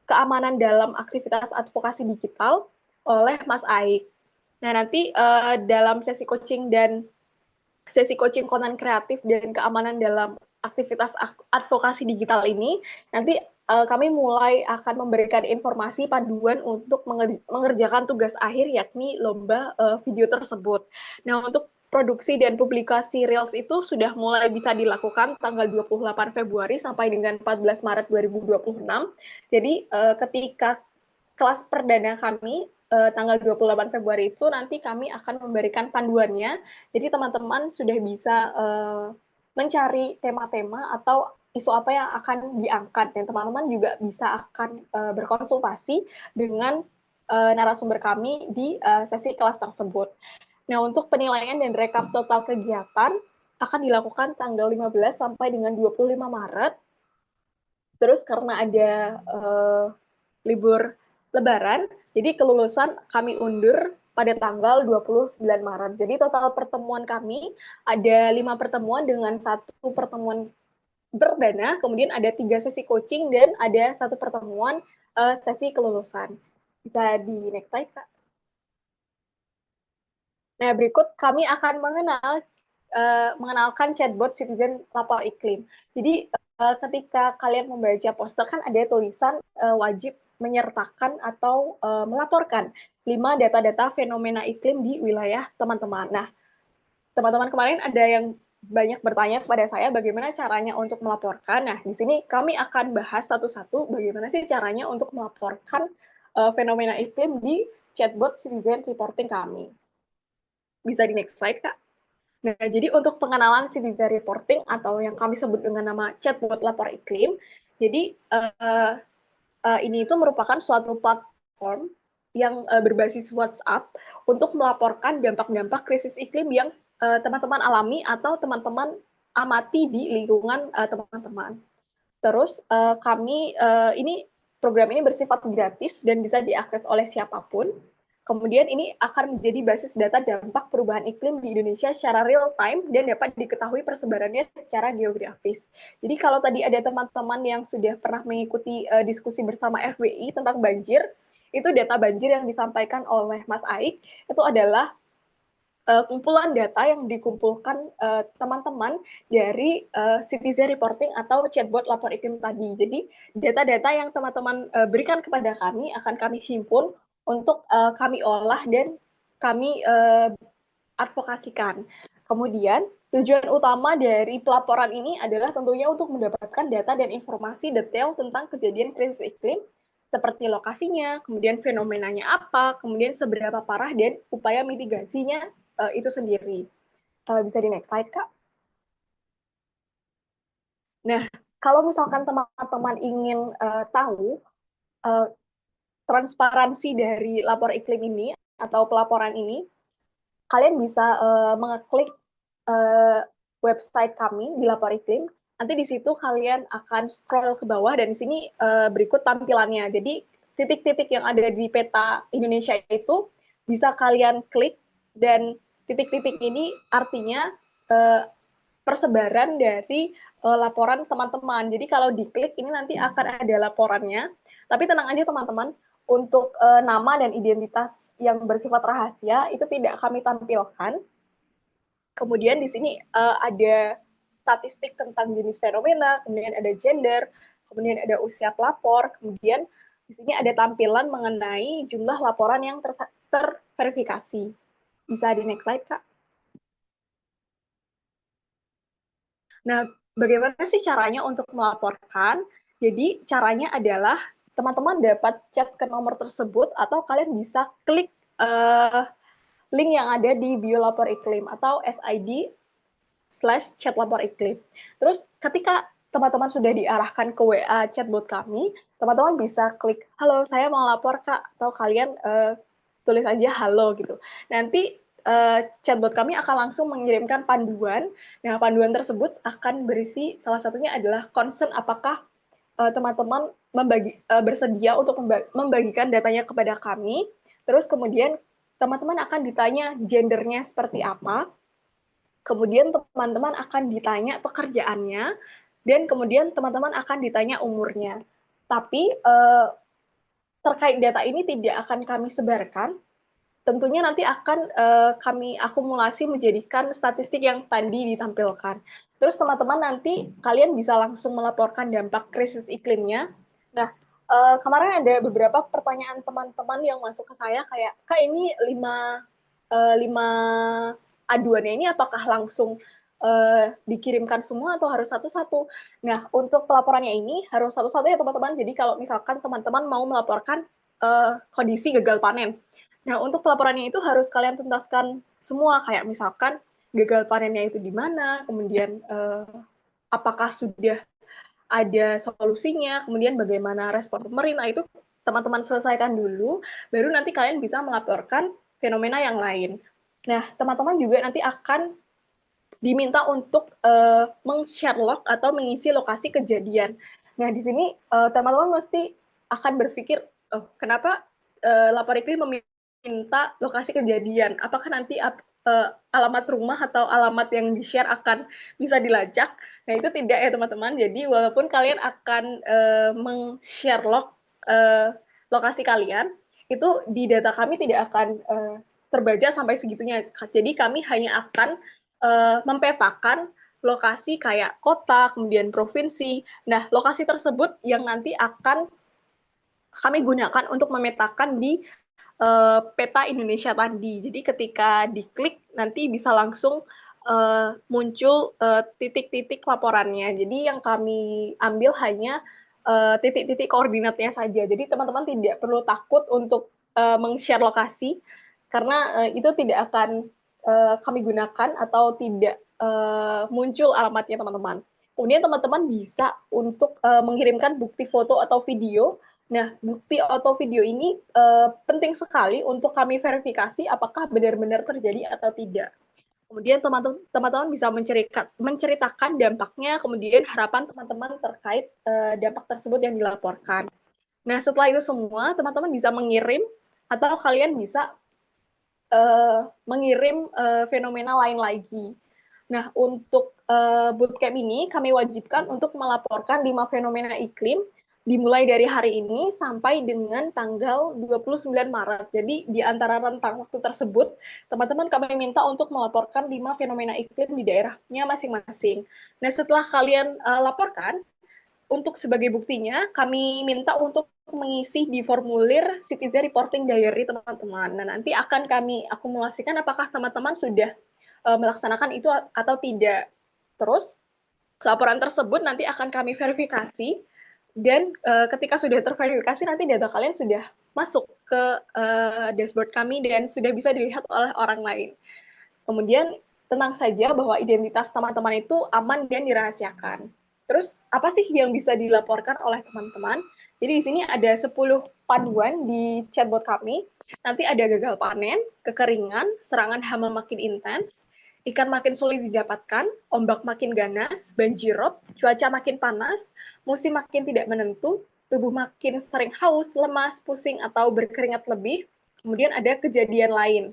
B: keamanan dalam aktivitas advokasi digital oleh Mas Aik. Nah, nanti dalam sesi coaching konten kreatif dan keamanan dalam aktivitas advokasi digital ini, nanti kami mulai akan memberikan informasi panduan untuk mengerjakan tugas akhir, yakni lomba video tersebut. Nah, untuk produksi dan publikasi Reels itu sudah mulai bisa dilakukan tanggal 28 Februari sampai dengan 14 Maret 2026. Jadi, ketika kelas perdana kami tanggal 28 Februari itu nanti kami akan memberikan panduannya. Jadi teman-teman sudah bisa mencari tema-tema atau isu apa yang akan diangkat dan teman-teman juga bisa akan berkonsultasi dengan narasumber kami di sesi kelas tersebut. Nah, untuk penilaian dan rekap total kegiatan akan dilakukan tanggal 15 sampai dengan 25 Maret. Terus karena ada libur Lebaran, jadi kelulusan kami undur pada tanggal 29 Maret. Jadi total pertemuan kami ada 5 pertemuan dengan satu pertemuan perdana, kemudian ada 3 sesi coaching dan ada satu pertemuan sesi kelulusan. Bisa di next slide, Kak. Nah, berikut kami akan mengenalkan chatbot Citizen Lapor Iklim. Jadi ketika kalian membaca poster kan ada tulisan wajib menyertakan atau melaporkan 5 data-data fenomena iklim di wilayah teman-teman. Nah, teman-teman kemarin ada yang banyak bertanya kepada saya bagaimana caranya untuk melaporkan. Nah, di sini kami akan bahas satu-satu bagaimana sih caranya untuk melaporkan fenomena iklim di chatbot Citizen Reporting kami. Bisa di next slide, Kak. Nah, jadi untuk pengenalan Citizen Reporting atau yang kami sebut dengan nama chatbot lapor iklim, jadi ini itu merupakan suatu platform yang berbasis WhatsApp untuk melaporkan dampak-dampak krisis iklim yang teman-teman alami atau teman-teman amati di lingkungan teman-teman. Terus ini program ini bersifat gratis dan bisa diakses oleh siapapun. Kemudian ini akan menjadi basis data dampak perubahan iklim di Indonesia secara real time dan dapat diketahui persebarannya secara geografis. Jadi kalau tadi ada teman-teman yang sudah pernah mengikuti diskusi bersama FWI tentang banjir, itu data banjir yang disampaikan oleh Mas Aik itu adalah kumpulan data yang dikumpulkan teman-teman dari citizen reporting atau chatbot lapor iklim tadi. Jadi data-data yang teman-teman berikan kepada kami akan kami himpun untuk kami olah dan kami advokasikan. Kemudian tujuan utama dari pelaporan ini adalah tentunya untuk mendapatkan data dan informasi detail tentang kejadian krisis iklim seperti lokasinya, kemudian fenomenanya apa, kemudian seberapa parah dan upaya mitigasinya itu sendiri. Bisa di next slide, Kak. Nah, kalau misalkan teman-teman ingin tahu uh, transparansi dari lapor iklim ini atau pelaporan ini, kalian bisa mengeklik uh, website kami di lapor iklim. Nanti di situ kalian akan scroll ke bawah dan di sini berikut tampilannya. Jadi titik-titik yang ada di peta Indonesia itu bisa kalian klik dan titik-titik ini artinya persebaran dari laporan teman-teman. Jadi kalau diklik ini nanti akan ada laporannya. Tapi tenang aja teman-teman, untuk nama dan identitas yang bersifat rahasia itu tidak kami tampilkan. Kemudian di sini ada statistik tentang jenis fenomena, kemudian ada gender, kemudian ada usia pelapor, kemudian di sini ada tampilan mengenai jumlah laporan yang terverifikasi. Bisa di next slide, Kak. Nah, bagaimana sih caranya untuk melaporkan? Jadi, caranya adalah teman-teman dapat chat ke nomor tersebut atau kalian bisa klik link yang ada di bio lapor iklim atau SID/chat lapor iklim. Terus ketika teman-teman sudah diarahkan ke WA chatbot kami, teman-teman bisa klik, halo saya mau lapor kak, atau kalian tulis aja halo gitu. Nanti chatbot kami akan langsung mengirimkan panduan. Nah, panduan tersebut akan berisi salah satunya adalah concern apakah teman-teman bersedia untuk membagikan datanya kepada kami. Terus kemudian teman-teman akan ditanya gendernya seperti apa. Kemudian teman-teman akan ditanya pekerjaannya, dan kemudian teman-teman akan ditanya umurnya. Tapi terkait data ini tidak akan kami sebarkan, tentunya nanti akan kami akumulasi menjadikan statistik yang tadi ditampilkan. Terus teman-teman nanti kalian bisa langsung melaporkan dampak krisis iklimnya. Nah, kemarin ada beberapa pertanyaan teman-teman yang masuk ke saya kayak, kak ini lima aduannya ini apakah langsung dikirimkan semua atau harus satu-satu? Nah, untuk pelaporannya ini harus satu-satu ya teman-teman. Jadi kalau misalkan teman-teman mau melaporkan kondisi gagal panen, nah untuk pelaporannya itu harus kalian tuntaskan semua, kayak misalkan gagal panennya itu di mana, kemudian apakah sudah ada solusinya, kemudian bagaimana respon pemerintah, itu teman-teman selesaikan dulu, baru nanti kalian bisa melaporkan fenomena yang lain. Nah, teman-teman juga nanti akan diminta untuk meng-share log atau mengisi lokasi kejadian. Nah, di sini teman-teman mesti akan berpikir, oh, kenapa lapor iklim meminta lokasi kejadian? Apakah nanti alamat rumah atau alamat yang di-share akan bisa dilacak? Nah, itu tidak ya teman-teman. Jadi, walaupun kalian akan meng-share log lokasi kalian, itu di data kami tidak akan terbaca sampai segitunya. Jadi, kami hanya akan mempetakan lokasi kayak kota, kemudian provinsi. Nah, lokasi tersebut yang nanti akan kami gunakan untuk memetakan di peta Indonesia tadi. Jadi ketika diklik nanti bisa langsung muncul titik-titik laporannya. Jadi yang kami ambil hanya titik-titik koordinatnya saja. Jadi teman-teman tidak perlu takut untuk meng-share lokasi karena itu tidak akan kami gunakan atau tidak muncul alamatnya teman-teman. Kemudian teman-teman bisa untuk mengirimkan bukti foto atau video. Nah, bukti atau video ini penting sekali untuk kami verifikasi apakah benar-benar terjadi atau tidak. Kemudian teman-teman bisa menceritakan dampaknya, kemudian harapan teman-teman terkait dampak tersebut yang dilaporkan. Nah, setelah itu semua, teman-teman bisa mengirim atau kalian bisa mengirim fenomena lain lagi. Nah, untuk bootcamp ini kami wajibkan untuk melaporkan 5 fenomena iklim dimulai dari hari ini sampai dengan tanggal 29 Maret. Jadi di antara rentang waktu tersebut, teman-teman kami minta untuk melaporkan 5 fenomena iklim di daerahnya masing-masing. Nah, setelah kalian laporkan, untuk sebagai buktinya, kami minta untuk mengisi di formulir Citizen Reporting Diary teman-teman. Nah, nanti akan kami akumulasikan apakah teman-teman sudah melaksanakan itu atau tidak. Terus, laporan tersebut nanti akan kami verifikasi, dan ketika sudah terverifikasi, nanti data kalian sudah masuk ke dashboard kami dan sudah bisa dilihat oleh orang lain. Kemudian tenang saja bahwa identitas teman-teman itu aman dan dirahasiakan. Terus apa sih yang bisa dilaporkan oleh teman-teman? Jadi di sini ada 10 panduan di chatbot kami. Nanti ada gagal panen, kekeringan, serangan hama makin intens, ikan makin sulit didapatkan, ombak makin ganas, banjirop, cuaca makin panas, musim makin tidak menentu, tubuh makin sering haus, lemas, pusing, atau berkeringat lebih. Kemudian ada kejadian lain.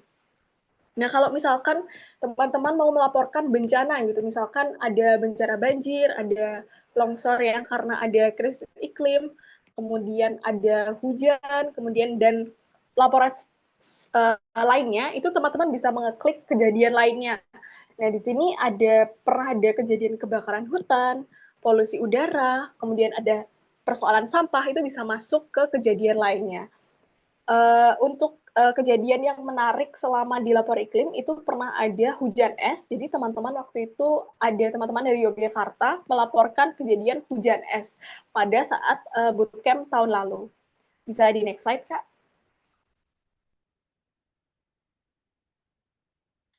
B: Nah, kalau misalkan teman-teman mau melaporkan bencana gitu, misalkan ada bencana banjir, ada longsor yang karena ada krisis iklim, kemudian ada hujan, kemudian dan laporan lainnya, itu teman-teman bisa mengeklik kejadian lainnya. Nah, di sini pernah ada kejadian kebakaran hutan, polusi udara, kemudian ada persoalan sampah, itu bisa masuk ke kejadian lainnya. Untuk kejadian yang menarik selama di lapor iklim itu pernah ada hujan es. Jadi teman-teman waktu itu ada teman-teman dari Yogyakarta melaporkan kejadian hujan es pada saat bootcamp tahun lalu. Bisa di next slide, Kak.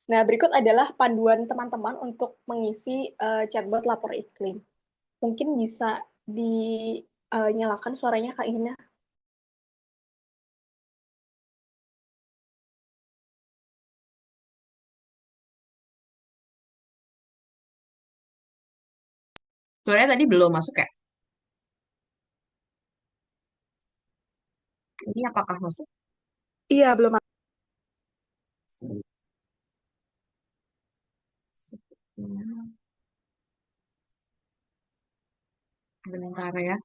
B: Nah, berikut adalah panduan teman-teman untuk mengisi chatbot lapor iklim. Mungkin bisa dinyalakan suaranya, Kak Ina.
A: Suaranya tadi belum masuk ya? Ini apakah masuk?
B: Iya, belum.
A: Bentar ya.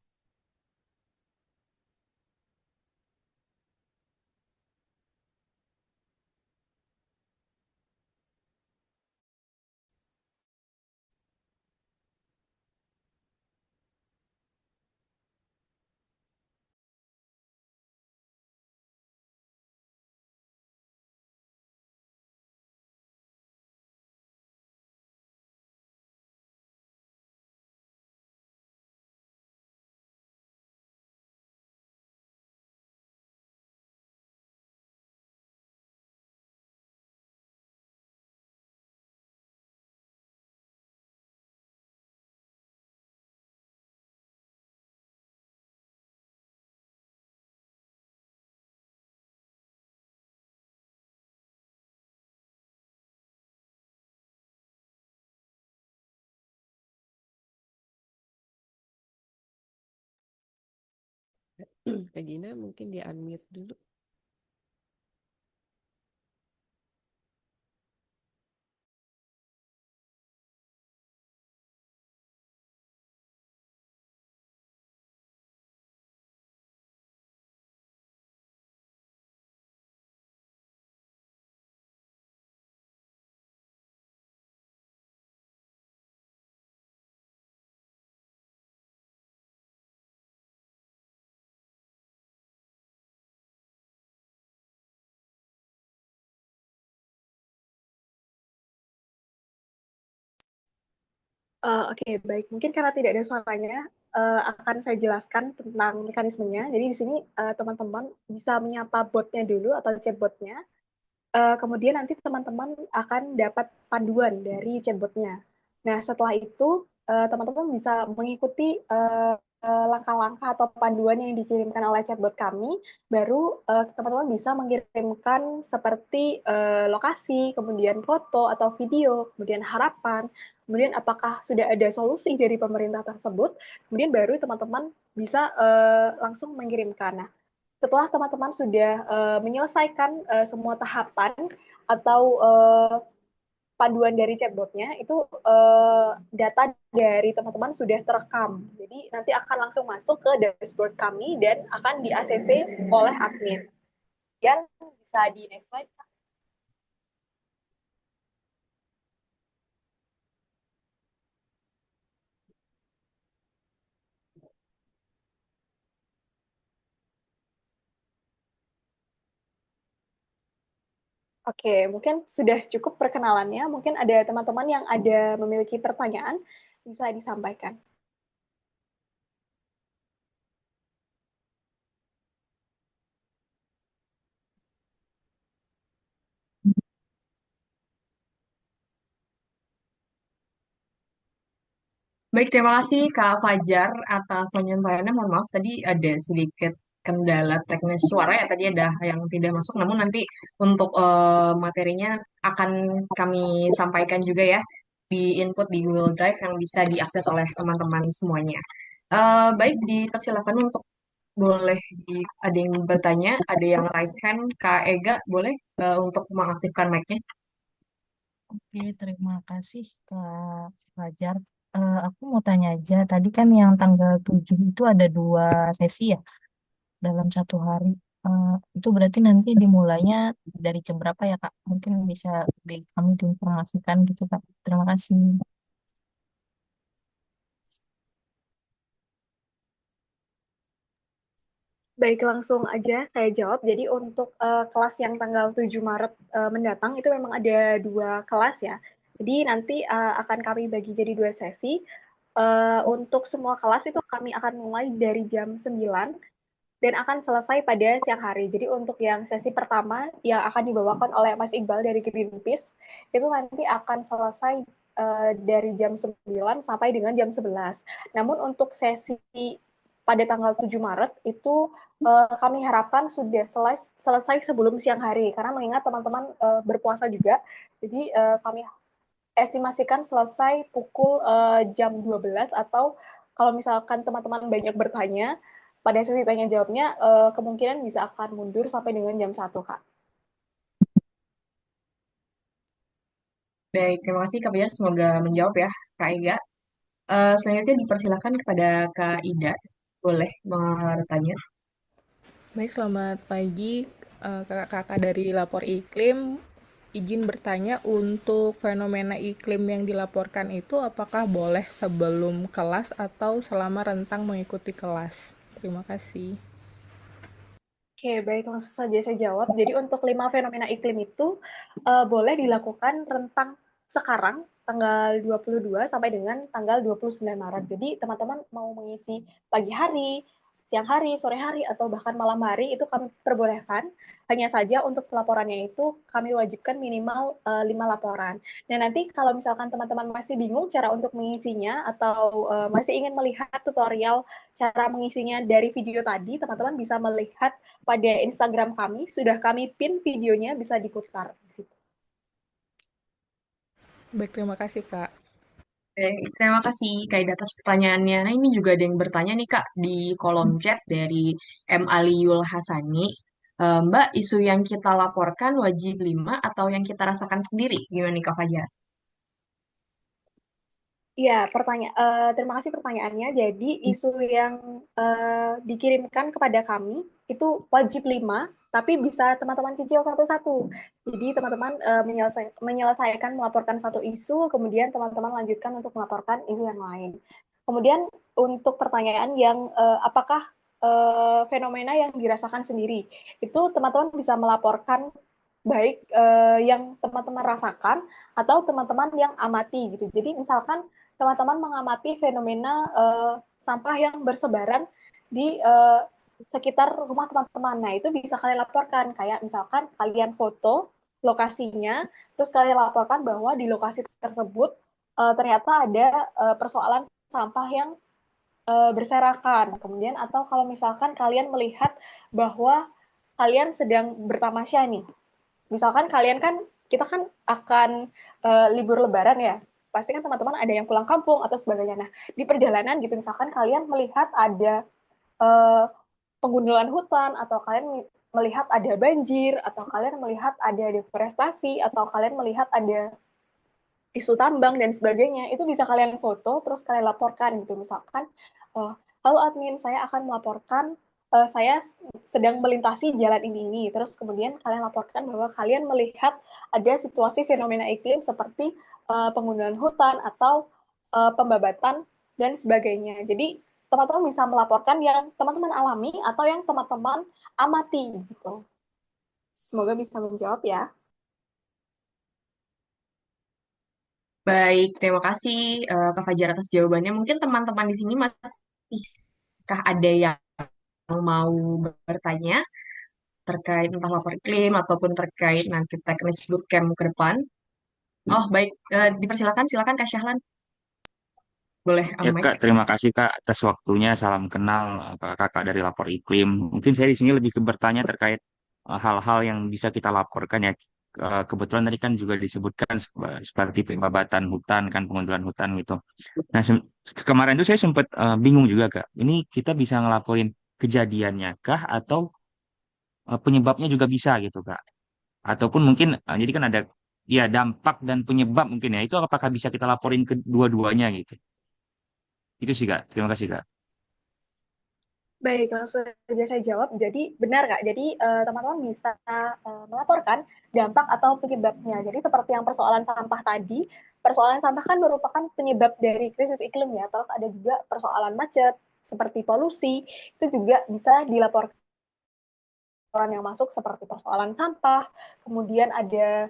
C: Kak Gina mungkin di unmute dulu.
B: Oke, baik. Mungkin karena tidak ada suaranya, akan saya jelaskan tentang mekanismenya. Jadi di sini teman-teman bisa menyapa botnya dulu atau chatbotnya. Kemudian nanti teman-teman akan dapat panduan dari chatbotnya. Nah, setelah itu teman-teman bisa mengikuti langkah-langkah atau panduan yang dikirimkan oleh chatbot kami, baru teman-teman bisa mengirimkan seperti lokasi, kemudian foto atau video, kemudian harapan, kemudian apakah sudah ada solusi dari pemerintah tersebut, kemudian baru teman-teman bisa langsung mengirimkan. Nah, setelah teman-teman sudah menyelesaikan semua tahapan atau panduan dari chatbotnya, itu data dari teman-teman sudah terekam. Jadi nanti akan langsung masuk ke dashboard kami dan akan di ACC oleh admin. Dan bisa di next slide. Oke, mungkin sudah cukup perkenalannya. Mungkin ada teman-teman yang ada memiliki pertanyaan, bisa disampaikan.
A: Baik, terima kasih Kak Fajar atas penyampaiannya. Mohon maaf tadi ada sedikit kendala teknis suara ya. Tadi ada yang tidak masuk, namun nanti untuk materinya akan kami sampaikan juga ya di input di Google Drive yang bisa diakses oleh teman-teman semuanya. Baik, dipersilakan untuk boleh ada yang bertanya, ada yang raise hand. Kak Ega, boleh untuk mengaktifkan mic-nya?
D: Oke, terima kasih Kak Fajar. Aku mau tanya aja, tadi kan yang tanggal 7 itu ada 2 sesi ya dalam 1 hari. Itu berarti nanti dimulainya dari jam berapa ya Kak? Mungkin bisa kami diinformasikan gitu Kak. Terima kasih.
B: Baik, langsung aja saya jawab. Jadi untuk kelas yang tanggal 7 Maret mendatang itu memang ada 2 kelas ya. Jadi nanti akan kami bagi jadi 2 sesi. Untuk semua kelas itu kami akan mulai dari jam 9 dan akan selesai pada siang hari. Jadi untuk yang sesi pertama yang akan dibawakan oleh Mas Iqbal dari Greenpeace, itu nanti akan selesai dari jam 9 sampai dengan jam 11. Namun untuk sesi pada tanggal 7 Maret itu kami harapkan sudah selesai sebelum siang hari karena mengingat teman-teman berpuasa juga. Jadi kami estimasikan selesai pukul jam 12 atau kalau misalkan teman-teman banyak bertanya pada sesi tanya jawabnya kemungkinan bisa akan mundur sampai dengan jam 1, Kak.
A: Baik, terima kasih Kak Biar. Semoga menjawab ya Kak Ega. Selanjutnya dipersilakan kepada Kak Ida. Boleh bertanya.
E: Baik, selamat pagi kakak-kakak dari Lapor Iklim. Izin bertanya untuk fenomena iklim yang dilaporkan itu apakah boleh sebelum kelas atau selama rentang mengikuti kelas? Terima kasih.
B: Oke, baik, langsung saja saya jawab. Jadi untuk 5 fenomena iklim itu boleh dilakukan rentang sekarang, tanggal 22 sampai dengan tanggal 29 Maret. Jadi teman-teman mau mengisi pagi hari, siang hari, sore hari, atau bahkan malam hari, itu kami perbolehkan. Hanya saja untuk pelaporannya itu kami wajibkan minimal 5 laporan. Dan nanti kalau misalkan teman-teman masih bingung cara untuk mengisinya, atau masih ingin melihat tutorial cara mengisinya dari video tadi, teman-teman bisa melihat pada Instagram kami, sudah kami pin videonya, bisa diputar di situ.
E: Baik, terima kasih Kak.
A: Terima kasih Kak Ida atas pertanyaannya. Nah, ini juga ada yang bertanya nih Kak di kolom chat dari M. Aliul Hasani. Mbak, isu yang kita laporkan wajib 5 atau yang kita rasakan sendiri? Gimana nih Kak Fajar?
B: Iya, terima kasih pertanyaannya. Jadi isu yang dikirimkan kepada kami itu wajib 5, tapi bisa teman-teman cicil satu-satu. Jadi teman-teman menyelesaikan melaporkan satu isu, kemudian teman-teman lanjutkan untuk melaporkan isu yang lain. Kemudian untuk pertanyaan yang apakah fenomena yang dirasakan sendiri, itu teman-teman bisa melaporkan baik yang teman-teman rasakan atau teman-teman yang amati gitu. Jadi misalkan teman-teman mengamati fenomena sampah yang bersebaran di sekitar rumah teman-teman. Nah, itu bisa kalian laporkan. Kayak misalkan kalian foto lokasinya, terus kalian laporkan bahwa di lokasi tersebut ternyata ada persoalan sampah yang berserakan. Kemudian atau kalau misalkan kalian melihat bahwa kalian sedang bertamasya nih. Misalkan kalian kan, kita kan akan libur lebaran ya, pasti kan teman-teman ada yang pulang kampung atau sebagainya. Nah, di perjalanan gitu, misalkan kalian melihat ada uh, penggundulan hutan, atau kalian melihat ada banjir, atau kalian melihat ada deforestasi, atau kalian melihat ada isu tambang dan sebagainya, itu bisa kalian foto, terus kalian laporkan gitu. Misalkan, halo admin, saya akan melaporkan, saya sedang melintasi jalan ini. Terus kemudian kalian laporkan bahwa kalian melihat ada situasi fenomena iklim seperti penggundulan hutan atau pembabatan dan sebagainya. Jadi teman-teman bisa melaporkan yang teman-teman alami atau yang teman-teman amati gitu. Semoga bisa menjawab ya.
A: Baik, terima kasih Kak Fajar atas jawabannya. Mungkin teman-teman di sini masihkah ada yang mau bertanya terkait entah lapor iklim ataupun terkait nanti teknis bootcamp ke depan? Oh, baik. Dipersilakan, silakan Kak Syahlan. Boleh
F: Ya
A: mic.
F: Kak, terima kasih Kak atas waktunya. Salam kenal Kakak dari Lapor Iklim. Mungkin saya di sini lebih ke bertanya terkait hal-hal yang bisa kita laporkan ya. Kebetulan tadi kan juga disebutkan seperti pembabatan hutan kan, pengundulan hutan gitu. Nah, kemarin itu saya sempat bingung juga Kak. Ini kita bisa ngelaporin kejadiannya kah atau penyebabnya juga bisa gitu Kak? Ataupun mungkin jadi kan ada ya dampak dan penyebab mungkin ya. Itu apakah bisa kita laporin kedua-duanya gitu? Itu sih Kak. Terima kasih Kak.
B: Baik, langsung saja saya jawab. Jadi benar Kak, jadi teman-teman bisa melaporkan dampak atau penyebabnya. Jadi seperti yang persoalan sampah tadi, persoalan sampah kan merupakan penyebab dari krisis iklim ya. Terus ada juga persoalan macet, seperti polusi, itu juga bisa dilaporkan laporan yang masuk seperti persoalan sampah, kemudian ada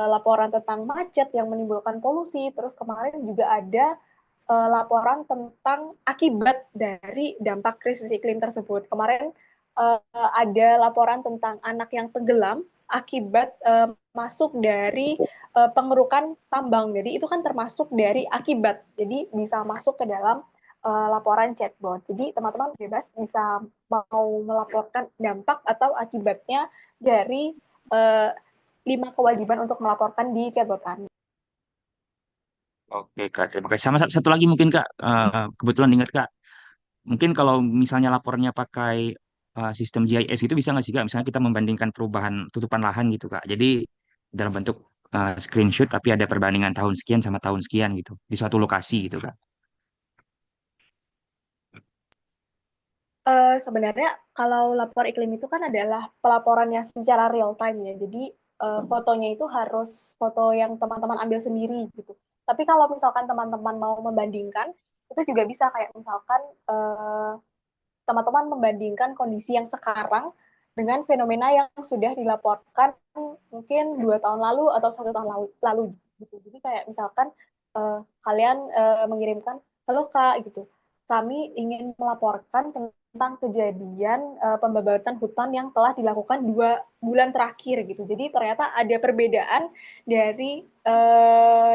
B: laporan tentang macet yang menimbulkan polusi, terus kemarin juga ada laporan tentang akibat dari dampak krisis iklim tersebut. Kemarin ada laporan tentang anak yang tenggelam akibat masuk dari pengerukan tambang. Jadi itu kan termasuk dari akibat. Jadi bisa masuk ke dalam laporan chatbot. Jadi teman-teman bebas bisa mau melaporkan dampak atau akibatnya dari 5 kewajiban untuk melaporkan di chatbot kami.
F: Oke Kak, terima kasih. Sama satu lagi mungkin Kak, kebetulan ingat Kak, mungkin kalau misalnya lapornya pakai sistem GIS gitu bisa nggak sih Kak? Misalnya kita membandingkan perubahan tutupan lahan gitu Kak. Jadi dalam bentuk screenshot tapi ada perbandingan tahun sekian sama tahun sekian gitu di suatu lokasi gitu Kak.
B: Sebenarnya kalau lapor iklim itu kan adalah pelaporannya secara real time ya. Jadi fotonya itu harus foto yang teman-teman ambil sendiri gitu. Tapi kalau misalkan teman-teman mau membandingkan, itu juga bisa kayak misalkan teman-teman membandingkan kondisi yang sekarang dengan fenomena yang sudah dilaporkan mungkin 2 tahun lalu atau 1 tahun lalu gitu. Jadi kayak misalkan kalian mengirimkan, halo Kak gitu, kami ingin melaporkan tentang kejadian pembabatan hutan yang telah dilakukan 2 bulan terakhir gitu. Jadi ternyata ada perbedaan dari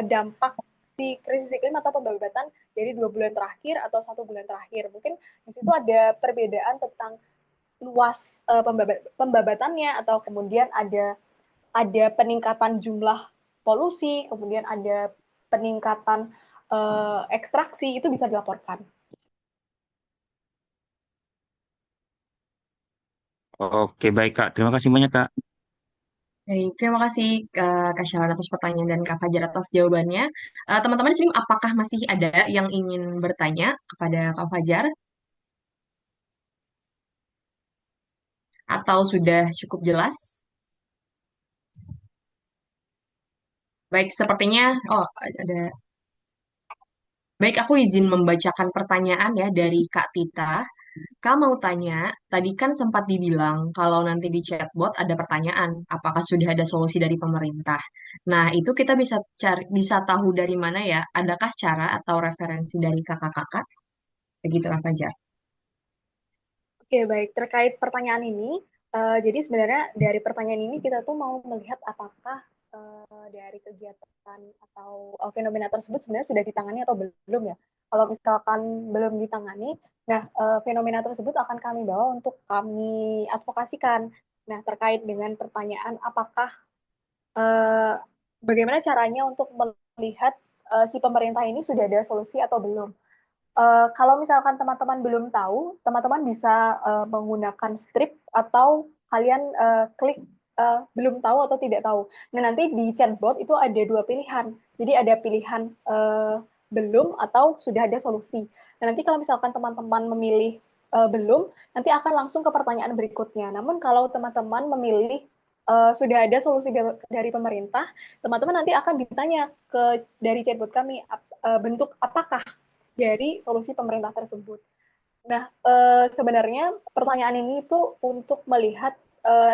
B: dampak si krisis iklim atau pembabatan dari 2 bulan terakhir atau 1 bulan terakhir. Mungkin di situ ada perbedaan tentang luas pembabatannya atau kemudian ada peningkatan jumlah polusi, kemudian ada peningkatan ekstraksi, itu bisa dilaporkan.
F: Oke baik Kak, terima kasih banyak Kak.
A: Baik, terima kasih Kak Syaran atas pertanyaan dan Kak Fajar atas jawabannya. Teman-teman di sini apakah masih ada yang ingin bertanya kepada Kak Fajar atau sudah cukup jelas? Baik, sepertinya ada. Baik, aku izin membacakan pertanyaan ya dari Kak Tita. Kak mau tanya, tadi kan sempat dibilang kalau nanti di chatbot ada pertanyaan, apakah sudah ada solusi dari pemerintah? Nah, itu kita bisa cari, bisa tahu dari mana ya? Adakah cara atau referensi dari kakak-kakak? Begitu Kak Fajar.
B: Oke, baik. Terkait pertanyaan ini, jadi sebenarnya dari pertanyaan ini kita tuh mau melihat apakah dari kegiatan atau fenomena tersebut sebenarnya sudah ditangani atau belum ya. Kalau misalkan belum ditangani, nah fenomena tersebut akan kami bawa untuk kami advokasikan. Nah, terkait dengan pertanyaan apakah uh, bagaimana caranya untuk melihat si pemerintah ini sudah ada solusi atau belum. Kalau misalkan teman-teman belum tahu, teman-teman bisa menggunakan strip atau kalian klik belum tahu atau tidak tahu. Nah, nanti di chatbot itu ada 2 pilihan. Jadi ada pilihan belum atau sudah ada solusi. Nah, nanti kalau misalkan teman-teman memilih belum, nanti akan langsung ke pertanyaan berikutnya. Namun kalau teman-teman memilih sudah ada solusi dari pemerintah, teman-teman nanti akan ditanya dari chatbot kami bentuk apakah dari solusi pemerintah tersebut. Nah, sebenarnya pertanyaan ini itu untuk melihat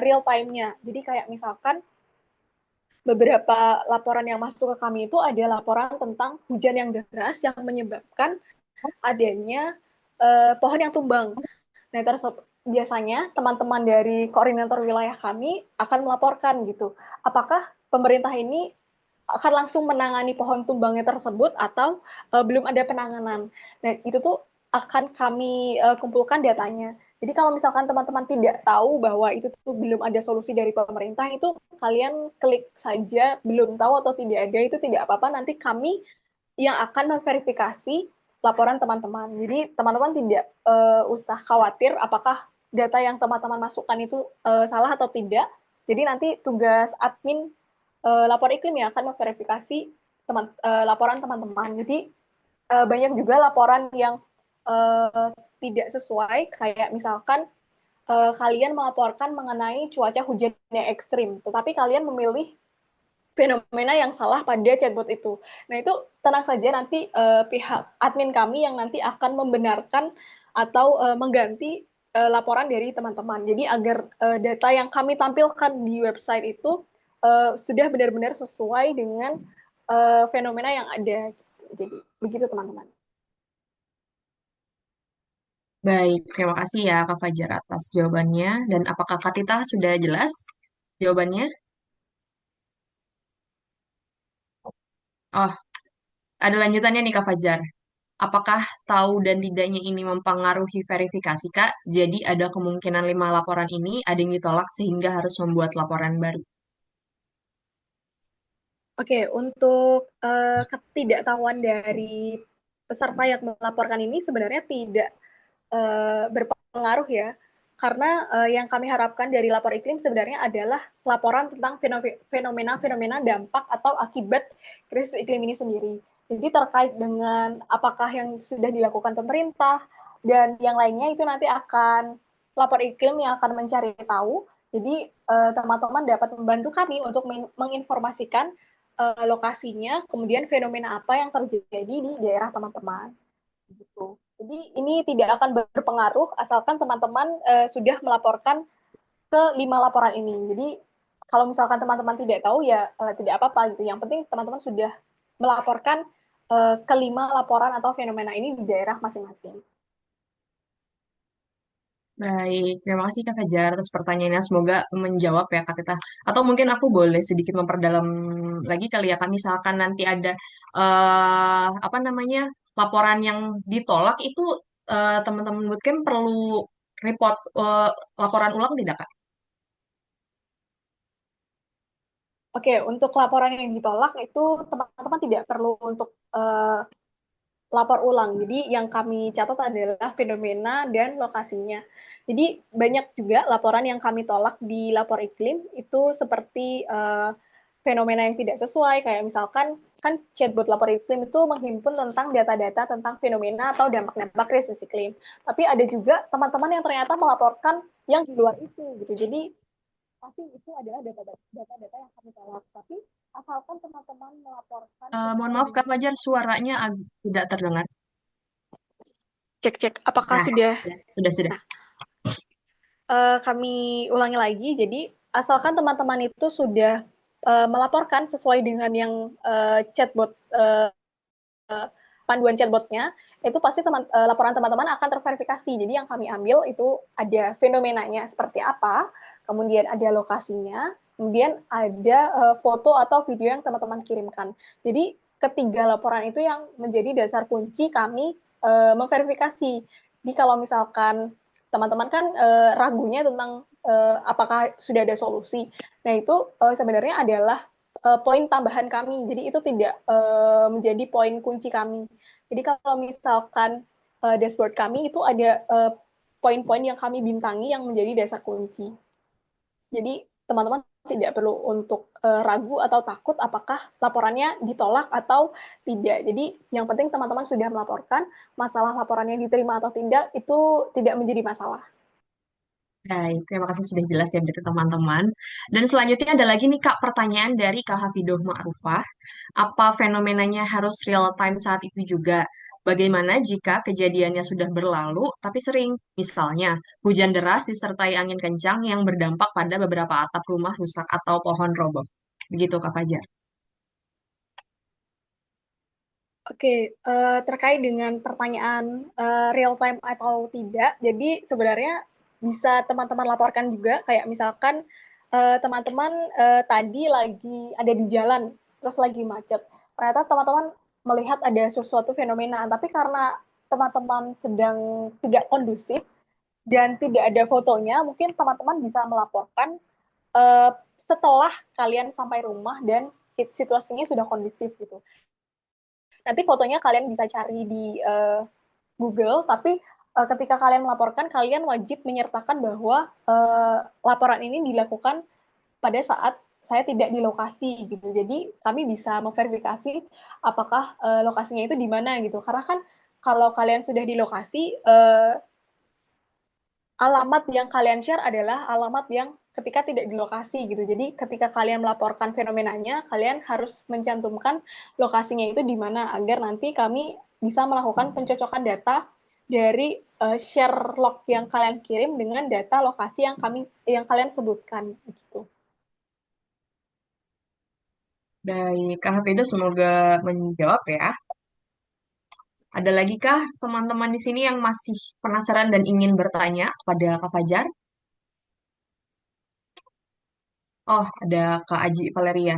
B: real time-nya. Jadi kayak misalkan beberapa laporan yang masuk ke kami itu ada laporan tentang hujan yang deras yang menyebabkan adanya pohon yang tumbang. Nah, biasanya teman-teman dari koordinator wilayah kami akan melaporkan gitu. Apakah pemerintah ini akan langsung menangani pohon tumbangnya tersebut atau belum ada penanganan. Nah, itu tuh akan kami kumpulkan datanya. Jadi kalau misalkan teman-teman tidak tahu bahwa itu tuh belum ada solusi dari pemerintah, itu kalian klik saja belum tahu atau tidak ada, itu tidak apa-apa. Nanti kami yang akan memverifikasi laporan teman-teman. Jadi teman-teman tidak usah khawatir apakah data yang teman-teman masukkan itu salah atau tidak. Jadi nanti tugas admin lapor iklim ya akan memverifikasi laporan teman-teman. Jadi banyak juga laporan yang tidak sesuai, kayak misalkan kalian melaporkan mengenai cuaca hujan yang ekstrim, tetapi kalian memilih fenomena yang salah pada chatbot itu. Nah, itu tenang saja, nanti pihak admin kami yang nanti akan membenarkan atau mengganti laporan dari teman-teman. Jadi agar data yang kami tampilkan di website itu sudah benar-benar sesuai dengan fenomena yang ada. Jadi begitu teman-teman.
A: Baik, terima kasih ya Kak Fajar atas jawabannya. Dan apakah Kak Tita sudah jelas jawabannya? Oh, ada lanjutannya nih Kak Fajar. Apakah tahu dan tidaknya ini mempengaruhi verifikasi, Kak? Jadi ada kemungkinan 5 laporan ini ada yang ditolak sehingga harus membuat laporan baru.
B: Oke, untuk ketidaktahuan dari peserta yang melaporkan ini sebenarnya tidak berpengaruh ya, karena yang kami harapkan dari lapor iklim sebenarnya adalah laporan tentang fenomena-fenomena dampak atau akibat krisis iklim ini sendiri. Jadi terkait dengan apakah yang sudah dilakukan pemerintah dan yang lainnya itu nanti akan lapor iklim yang akan mencari tahu. Jadi teman-teman dapat membantu kami untuk menginformasikan lokasinya, kemudian fenomena apa yang terjadi di daerah teman-teman. Gitu. Jadi ini tidak akan berpengaruh asalkan teman-teman sudah melaporkan ke 5 laporan ini. Jadi kalau misalkan teman-teman tidak tahu ya tidak apa-apa gitu. Yang penting teman-teman sudah melaporkan ke 5 laporan atau fenomena ini di daerah masing-masing.
A: Baik, terima kasih Kak Fajar atas pertanyaannya. Semoga menjawab ya Kak Tita. Atau mungkin aku boleh sedikit memperdalam lagi kali ya Kak. Misalkan nanti ada apa namanya laporan yang ditolak itu teman-teman bootcamp perlu report laporan ulang tidak Kak?
B: Oke, untuk laporan yang ditolak itu teman-teman tidak perlu untuk lapor ulang. Jadi yang kami catat adalah fenomena dan lokasinya. Jadi banyak juga laporan yang kami tolak di lapor iklim itu seperti fenomena yang tidak sesuai, kayak misalkan kan chatbot lapor iklim itu menghimpun tentang data-data tentang fenomena atau dampak-dampak krisis iklim. Tapi ada juga teman-teman yang ternyata melaporkan yang di luar itu gitu. Jadi pasti itu adalah data-data yang kami tolak. Tapi asalkan teman-teman melaporkan
A: Mohon
B: sesuai
A: maaf Kak
B: dengan
A: Fajar, suaranya tidak terdengar.
B: cek-cek apakah
A: Nah,
B: sudah.
A: ya, sudah.
B: Nah, kami ulangi lagi. Jadi asalkan teman-teman itu sudah melaporkan sesuai dengan yang chatbot panduan chatbotnya, itu pasti laporan teman-teman akan terverifikasi. Jadi yang kami ambil itu ada fenomenanya seperti apa, kemudian ada lokasinya, kemudian ada foto atau video yang teman-teman kirimkan. Jadi ketiga laporan itu yang menjadi dasar kunci kami memverifikasi. Jadi kalau misalkan teman-teman kan ragunya tentang apakah sudah ada solusi. Nah itu sebenarnya adalah poin tambahan kami. Jadi itu tidak menjadi poin kunci kami. Jadi kalau misalkan dashboard kami itu ada poin-poin yang kami bintangi yang menjadi dasar kunci. Jadi teman-teman tidak perlu untuk ragu atau takut apakah laporannya ditolak atau tidak. Jadi yang penting teman-teman sudah melaporkan, masalah laporannya diterima atau tidak itu tidak menjadi masalah.
A: Baik, terima kasih sudah jelas ya dari teman-teman. Dan selanjutnya ada lagi nih Kak pertanyaan dari Kak Hafidoh Ma'rufah. Apa fenomenanya harus real time saat itu juga? Bagaimana jika kejadiannya sudah berlalu tapi sering? Misalnya, hujan deras disertai angin kencang yang berdampak pada beberapa atap rumah rusak atau pohon roboh. Begitu Kak Fajar.
B: Oke, terkait dengan pertanyaan real time atau tidak, jadi sebenarnya bisa teman-teman laporkan juga, kayak misalkan teman-teman tadi lagi ada di jalan, terus lagi macet. Ternyata teman-teman melihat ada sesuatu fenomena, tapi karena teman-teman sedang tidak kondusif dan tidak ada fotonya, mungkin teman-teman bisa melaporkan setelah kalian sampai rumah dan situasinya sudah kondusif gitu. Nanti fotonya kalian bisa cari di Google, tapi ketika kalian melaporkan, kalian wajib menyertakan bahwa laporan ini dilakukan pada saat saya tidak di lokasi gitu. Jadi kami bisa memverifikasi apakah lokasinya itu di mana gitu. Karena kan kalau kalian sudah di lokasi, alamat yang kalian share adalah alamat yang ketika tidak di lokasi gitu. Jadi ketika kalian melaporkan fenomenanya, kalian harus mencantumkan lokasinya itu di mana agar nanti kami bisa melakukan pencocokan data dari share log yang kalian kirim dengan data lokasi yang kalian sebutkan gitu.
A: Baik, Kak Hafidus semoga menjawab ya. Ada lagi kah teman-teman di sini yang masih penasaran dan ingin bertanya kepada Kak Fajar? Oh, ada Kak Aji Valeria.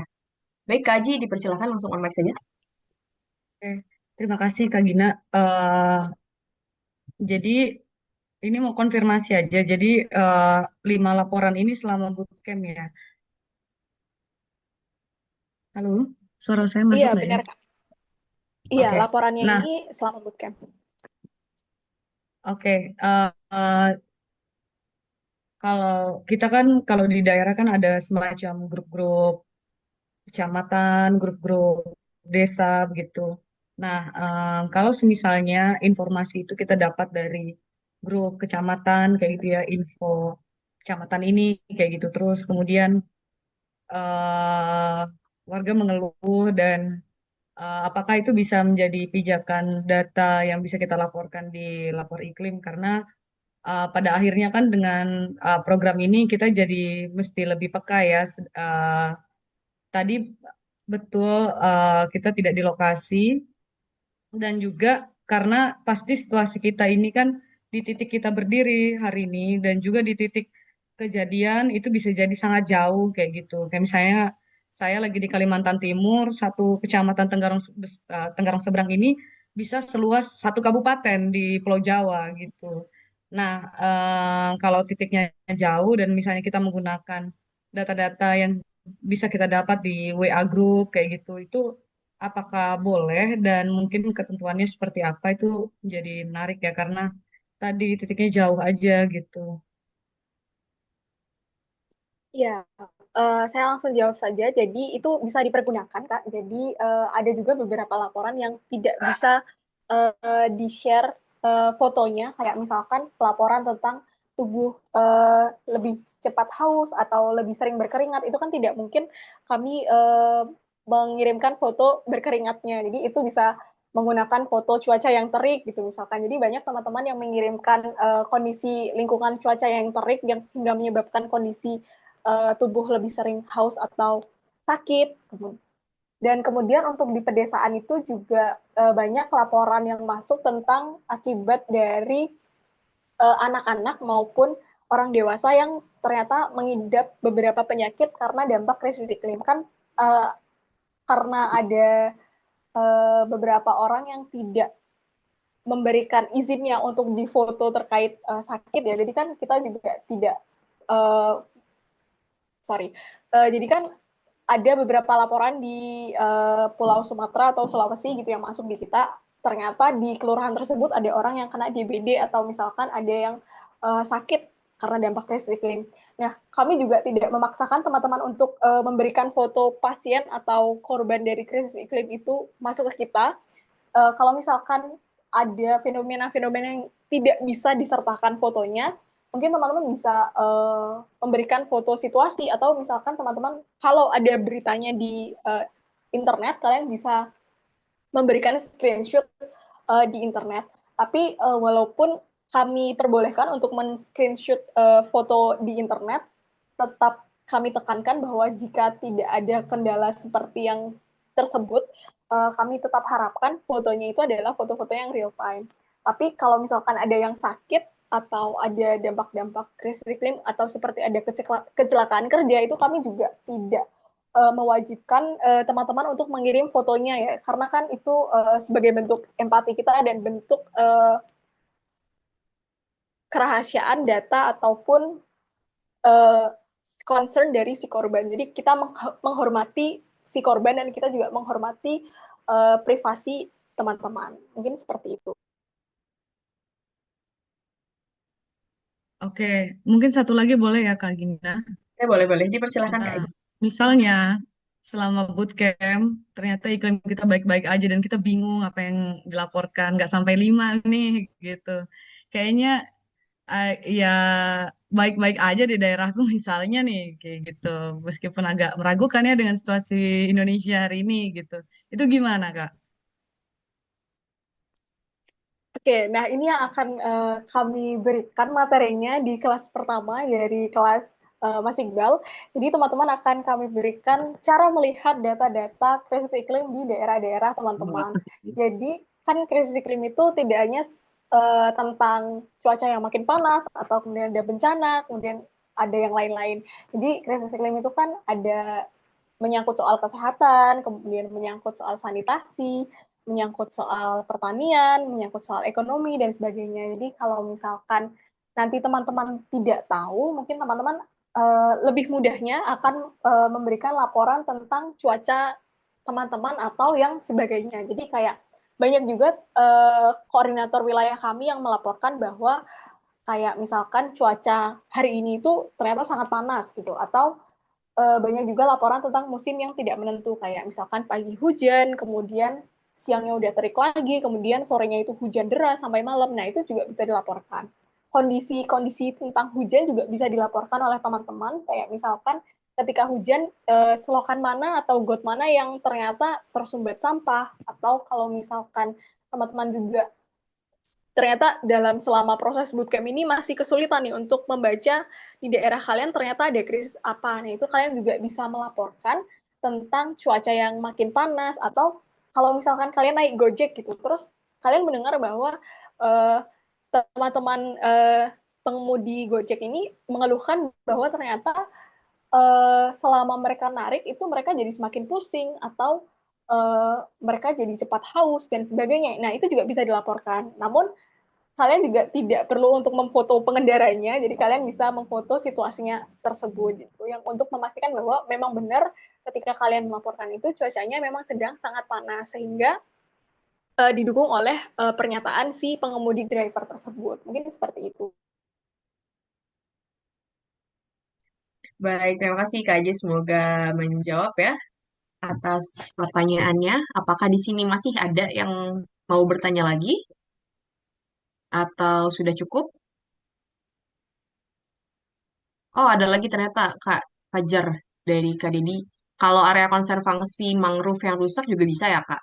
A: Baik, Kak Aji, dipersilakan langsung on mic saja.
G: Oke, terima kasih Kak Gina. Jadi ini mau konfirmasi aja. Jadi 5 laporan ini selama bootcamp ya. Halo, suara saya masuk
B: Iya,
G: nggak ya?
B: benar Kak. Iya,
G: Oke.
B: laporannya
G: Nah,
B: ini selama bootcamp.
G: oke. Kalau kita kan kalau di daerah kan ada semacam grup-grup kecamatan, grup-grup desa begitu. Nah, kalau semisalnya informasi itu kita dapat dari grup kecamatan kayak gitu ya, info kecamatan ini kayak gitu terus, kemudian eh, warga mengeluh dan apakah itu bisa menjadi pijakan data yang bisa kita laporkan di lapor iklim karena pada akhirnya kan dengan program ini kita jadi mesti lebih peka ya. Tadi betul kita tidak di lokasi dan juga karena pasti situasi kita ini kan di titik kita berdiri hari ini dan juga di titik kejadian itu bisa jadi sangat jauh kayak gitu. Kayak misalnya saya lagi di Kalimantan Timur, satu kecamatan Tenggarong Seberang ini bisa seluas satu kabupaten di Pulau Jawa gitu. Nah, kalau titiknya jauh dan misalnya kita menggunakan data-data yang bisa kita dapat di WA Group kayak gitu, itu apakah boleh dan mungkin ketentuannya seperti apa itu jadi menarik ya karena tadi titiknya jauh aja gitu.
B: Iya, saya langsung jawab saja. Jadi itu bisa dipergunakan, Kak. Jadi ada juga beberapa laporan yang tidak bisa di-share fotonya, kayak misalkan pelaporan tentang tubuh lebih cepat haus atau lebih sering berkeringat. Itu kan tidak mungkin kami mengirimkan foto berkeringatnya. Jadi itu bisa menggunakan foto cuaca yang terik gitu misalkan. Jadi banyak teman-teman yang mengirimkan kondisi lingkungan cuaca yang terik yang hingga menyebabkan kondisi tubuh lebih sering haus atau sakit. Dan kemudian untuk di pedesaan itu juga banyak laporan yang masuk tentang akibat dari anak-anak maupun orang dewasa yang ternyata mengidap beberapa penyakit karena dampak krisis iklim. Kan karena ada beberapa orang yang tidak memberikan izinnya untuk difoto terkait sakit ya. Jadi kan kita juga tidak uh, sorry. Jadi kan ada beberapa laporan di Pulau Sumatera atau Sulawesi gitu yang masuk di kita. Ternyata di kelurahan tersebut ada orang yang kena DBD atau misalkan ada yang sakit karena dampak krisis iklim. Nah, kami juga tidak memaksakan teman-teman untuk memberikan foto pasien atau korban dari krisis iklim itu masuk ke kita. Kalau misalkan ada fenomena-fenomena yang tidak bisa disertakan fotonya, mungkin teman-teman bisa memberikan foto situasi atau misalkan teman-teman kalau ada beritanya di internet, kalian bisa memberikan screenshot di internet. Tapi walaupun kami perbolehkan untuk men-screenshot foto di internet, tetap kami tekankan bahwa jika tidak ada kendala seperti yang tersebut, kami tetap harapkan fotonya itu adalah foto-foto yang real time. Tapi kalau misalkan ada yang sakit atau ada dampak-dampak krisis iklim atau seperti ada kecelakaan kerja, itu kami juga tidak mewajibkan teman-teman untuk mengirim fotonya ya, karena kan itu sebagai bentuk empati kita dan bentuk kerahasiaan data ataupun uh, concern dari si korban. Jadi kita menghormati si korban dan kita juga menghormati privasi teman-teman. Mungkin seperti itu.
G: Oke, mungkin satu lagi boleh ya Kak Gina.
A: Boleh, boleh. Dipersilakan Kak
G: Nah,
A: Aji.
G: misalnya selama bootcamp ternyata iklim kita baik-baik aja dan kita bingung apa yang dilaporkan, nggak sampai 5 nih gitu. Kayaknya ya baik-baik aja di daerahku misalnya nih kayak gitu. Meskipun agak meragukan ya dengan situasi Indonesia hari ini gitu. Itu gimana Kak?
B: Oke, nah ini yang akan kami berikan materinya di kelas pertama dari kelas Mas Iqbal. Jadi teman-teman akan kami berikan cara melihat data-data krisis iklim di daerah-daerah teman-teman. Jadi kan krisis iklim itu tidak hanya tentang cuaca yang makin panas atau kemudian ada bencana, kemudian ada yang lain-lain. Jadi krisis iklim itu kan ada menyangkut soal kesehatan, kemudian menyangkut soal sanitasi, menyangkut soal pertanian, menyangkut soal ekonomi, dan sebagainya. Jadi kalau misalkan nanti teman-teman tidak tahu, mungkin teman-teman lebih mudahnya akan memberikan laporan tentang cuaca teman-teman atau yang sebagainya. Jadi kayak banyak juga koordinator wilayah kami yang melaporkan bahwa kayak misalkan cuaca hari ini itu ternyata sangat panas gitu, atau banyak juga laporan tentang musim yang tidak menentu, kayak misalkan pagi hujan, kemudian siangnya udah terik lagi, kemudian sorenya itu hujan deras sampai malam. Nah, itu juga bisa dilaporkan. Kondisi-kondisi tentang hujan juga bisa dilaporkan oleh teman-teman, kayak misalkan ketika hujan, selokan mana atau got mana yang ternyata tersumbat sampah, atau kalau misalkan teman-teman juga ternyata dalam selama proses bootcamp ini masih kesulitan nih untuk membaca di daerah kalian ternyata ada krisis apa. Nah, itu kalian juga bisa melaporkan tentang cuaca yang makin panas, atau kalau misalkan kalian naik Gojek gitu, terus kalian mendengar bahwa uh, teman-teman pengemudi Gojek ini mengeluhkan bahwa ternyata selama mereka narik itu mereka jadi semakin pusing, atau mereka jadi cepat haus dan sebagainya. Nah, itu juga bisa dilaporkan. Namun kalian juga tidak perlu untuk memfoto pengendaranya, jadi kalian bisa memfoto situasinya tersebut gitu, yang untuk memastikan bahwa memang benar ketika kalian melaporkan itu cuacanya memang sedang sangat panas, sehingga didukung oleh pernyataan si pengemudi driver tersebut. Mungkin seperti itu.
A: Baik, terima kasih Kak Aji. Semoga menjawab ya atas pertanyaannya. Apakah di sini masih ada yang mau bertanya lagi atau sudah cukup? Oh, ada lagi ternyata Kak Fajar dari Kak Didi. Kalau area konservasi mangrove yang rusak juga bisa ya, Kak?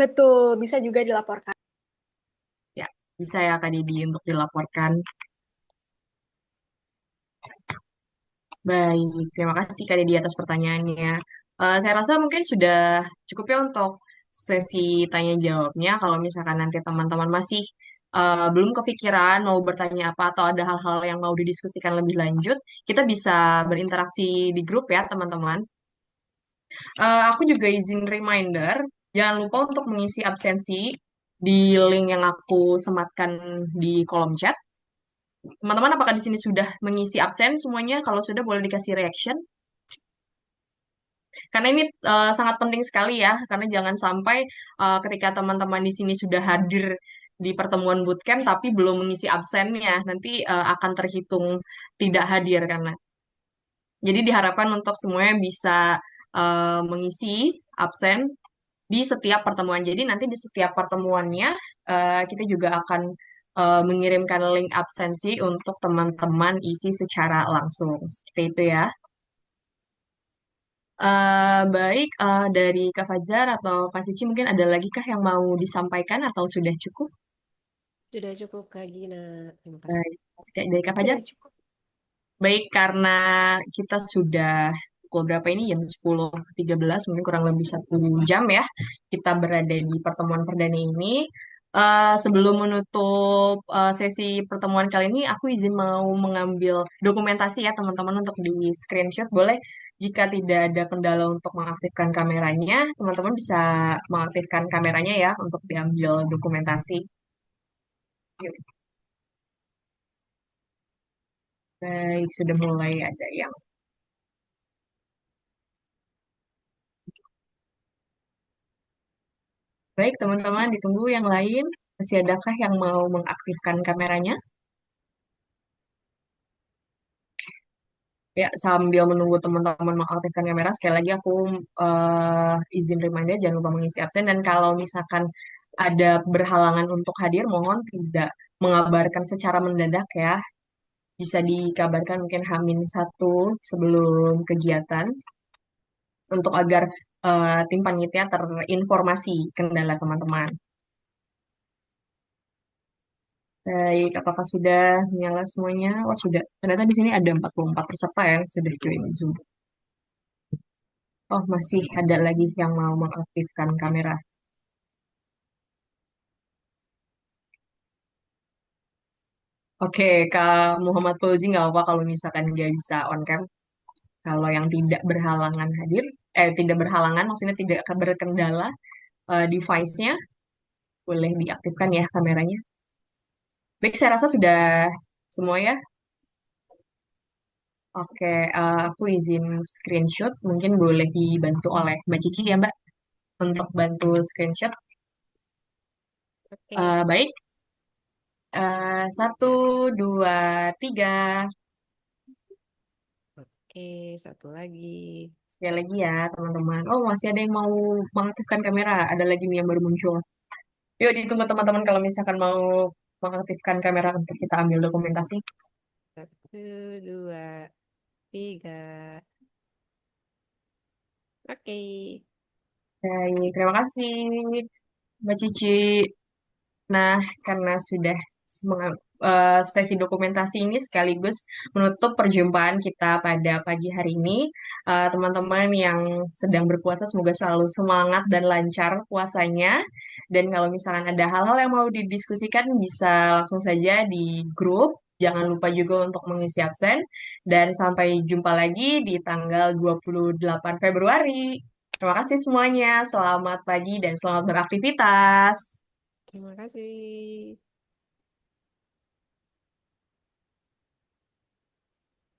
B: Betul, bisa juga dilaporkan.
A: Ya, bisa ya Kak Didi untuk dilaporkan. Baik, terima kasih Kak Didi atas pertanyaannya. Saya rasa mungkin sudah cukup ya untuk sesi tanya jawabnya. Kalau misalkan nanti teman-teman masih belum kepikiran mau bertanya apa atau ada hal-hal yang mau didiskusikan lebih lanjut, kita bisa berinteraksi di grup ya teman-teman. Aku juga izin reminder, jangan lupa untuk mengisi absensi di link yang aku sematkan di kolom chat. Teman-teman, apakah di sini sudah mengisi absen semuanya? Kalau sudah, boleh dikasih reaction. Karena ini sangat penting sekali ya, karena jangan sampai ketika teman-teman di sini sudah hadir di pertemuan bootcamp tapi belum mengisi absennya, nanti akan terhitung tidak hadir karena. Jadi diharapkan untuk semuanya bisa mengisi absen di setiap pertemuan. Jadi nanti di setiap pertemuannya kita juga akan mengirimkan link absensi untuk teman-teman isi secara langsung. Seperti itu ya. Baik, dari Kak Fajar atau Kak Cici mungkin ada lagi kah yang mau disampaikan atau sudah cukup?
C: Sudah cukup Kak Gina. Terima kasih.
A: Baik, dari Kak Fajar.
B: Sudah cukup.
A: Baik, karena kita sudah pukul berapa ini? Jam 10.13, mungkin kurang lebih 1 jam ya. Kita berada di pertemuan perdana ini. Sebelum menutup sesi pertemuan kali ini, aku izin mau mengambil dokumentasi ya teman-teman untuk di screenshot. Boleh, jika tidak ada kendala untuk mengaktifkan kameranya, teman-teman bisa mengaktifkan kameranya ya untuk diambil dokumentasi. Baik, sudah mulai ada yang baik, teman-teman, ditunggu yang lain. Masih adakah yang mau mengaktifkan kameranya? Ya, sambil menunggu teman-teman mengaktifkan kamera, sekali lagi aku izin reminder, jangan lupa mengisi absen. Dan kalau misalkan ada berhalangan untuk hadir, mohon tidak mengabarkan secara mendadak ya. Bisa dikabarkan mungkin H-1 sebelum kegiatan, untuk agar tim panitia terinformasi kendala teman-teman. Baik, apakah sudah nyala semuanya? Oh, sudah. Ternyata di sini ada 44 peserta yang sudah join Zoom. Oh, masih ada lagi yang mau mengaktifkan kamera. Oke, Kak Muhammad Fauzi nggak apa-apa kalau misalkan nggak bisa on cam. Kalau yang tidak berhalangan hadir, tidak berhalangan, maksudnya tidak akan berkendala device-nya, boleh diaktifkan ya kameranya. Baik, saya rasa sudah semua ya. Oke, aku izin screenshot. Mungkin boleh dibantu oleh Mbak Cici ya, Mbak, untuk bantu screenshot.
C: Oke,
A: Baik, satu, dua, tiga.
C: oke, satu lagi.
A: Sekali lagi ya, teman-teman. Oh, masih ada yang mau mengaktifkan kamera. Ada lagi nih yang baru muncul. Yuk, ditunggu teman-teman kalau misalkan mau mengaktifkan kamera untuk kita ambil dokumentasi.
C: Satu, dua, tiga. Oke.
A: Baik, terima kasih Mbak Cici. Nah, karena sudah sesi dokumentasi ini sekaligus menutup perjumpaan kita pada pagi hari ini. Teman-teman yang sedang berpuasa semoga selalu semangat dan lancar puasanya. Dan kalau misalkan ada hal-hal yang mau didiskusikan bisa langsung saja di grup. Jangan lupa juga untuk mengisi absen. Dan sampai jumpa lagi di tanggal 28 Februari. Terima kasih semuanya. Selamat pagi dan selamat beraktivitas.
C: Terima kasih.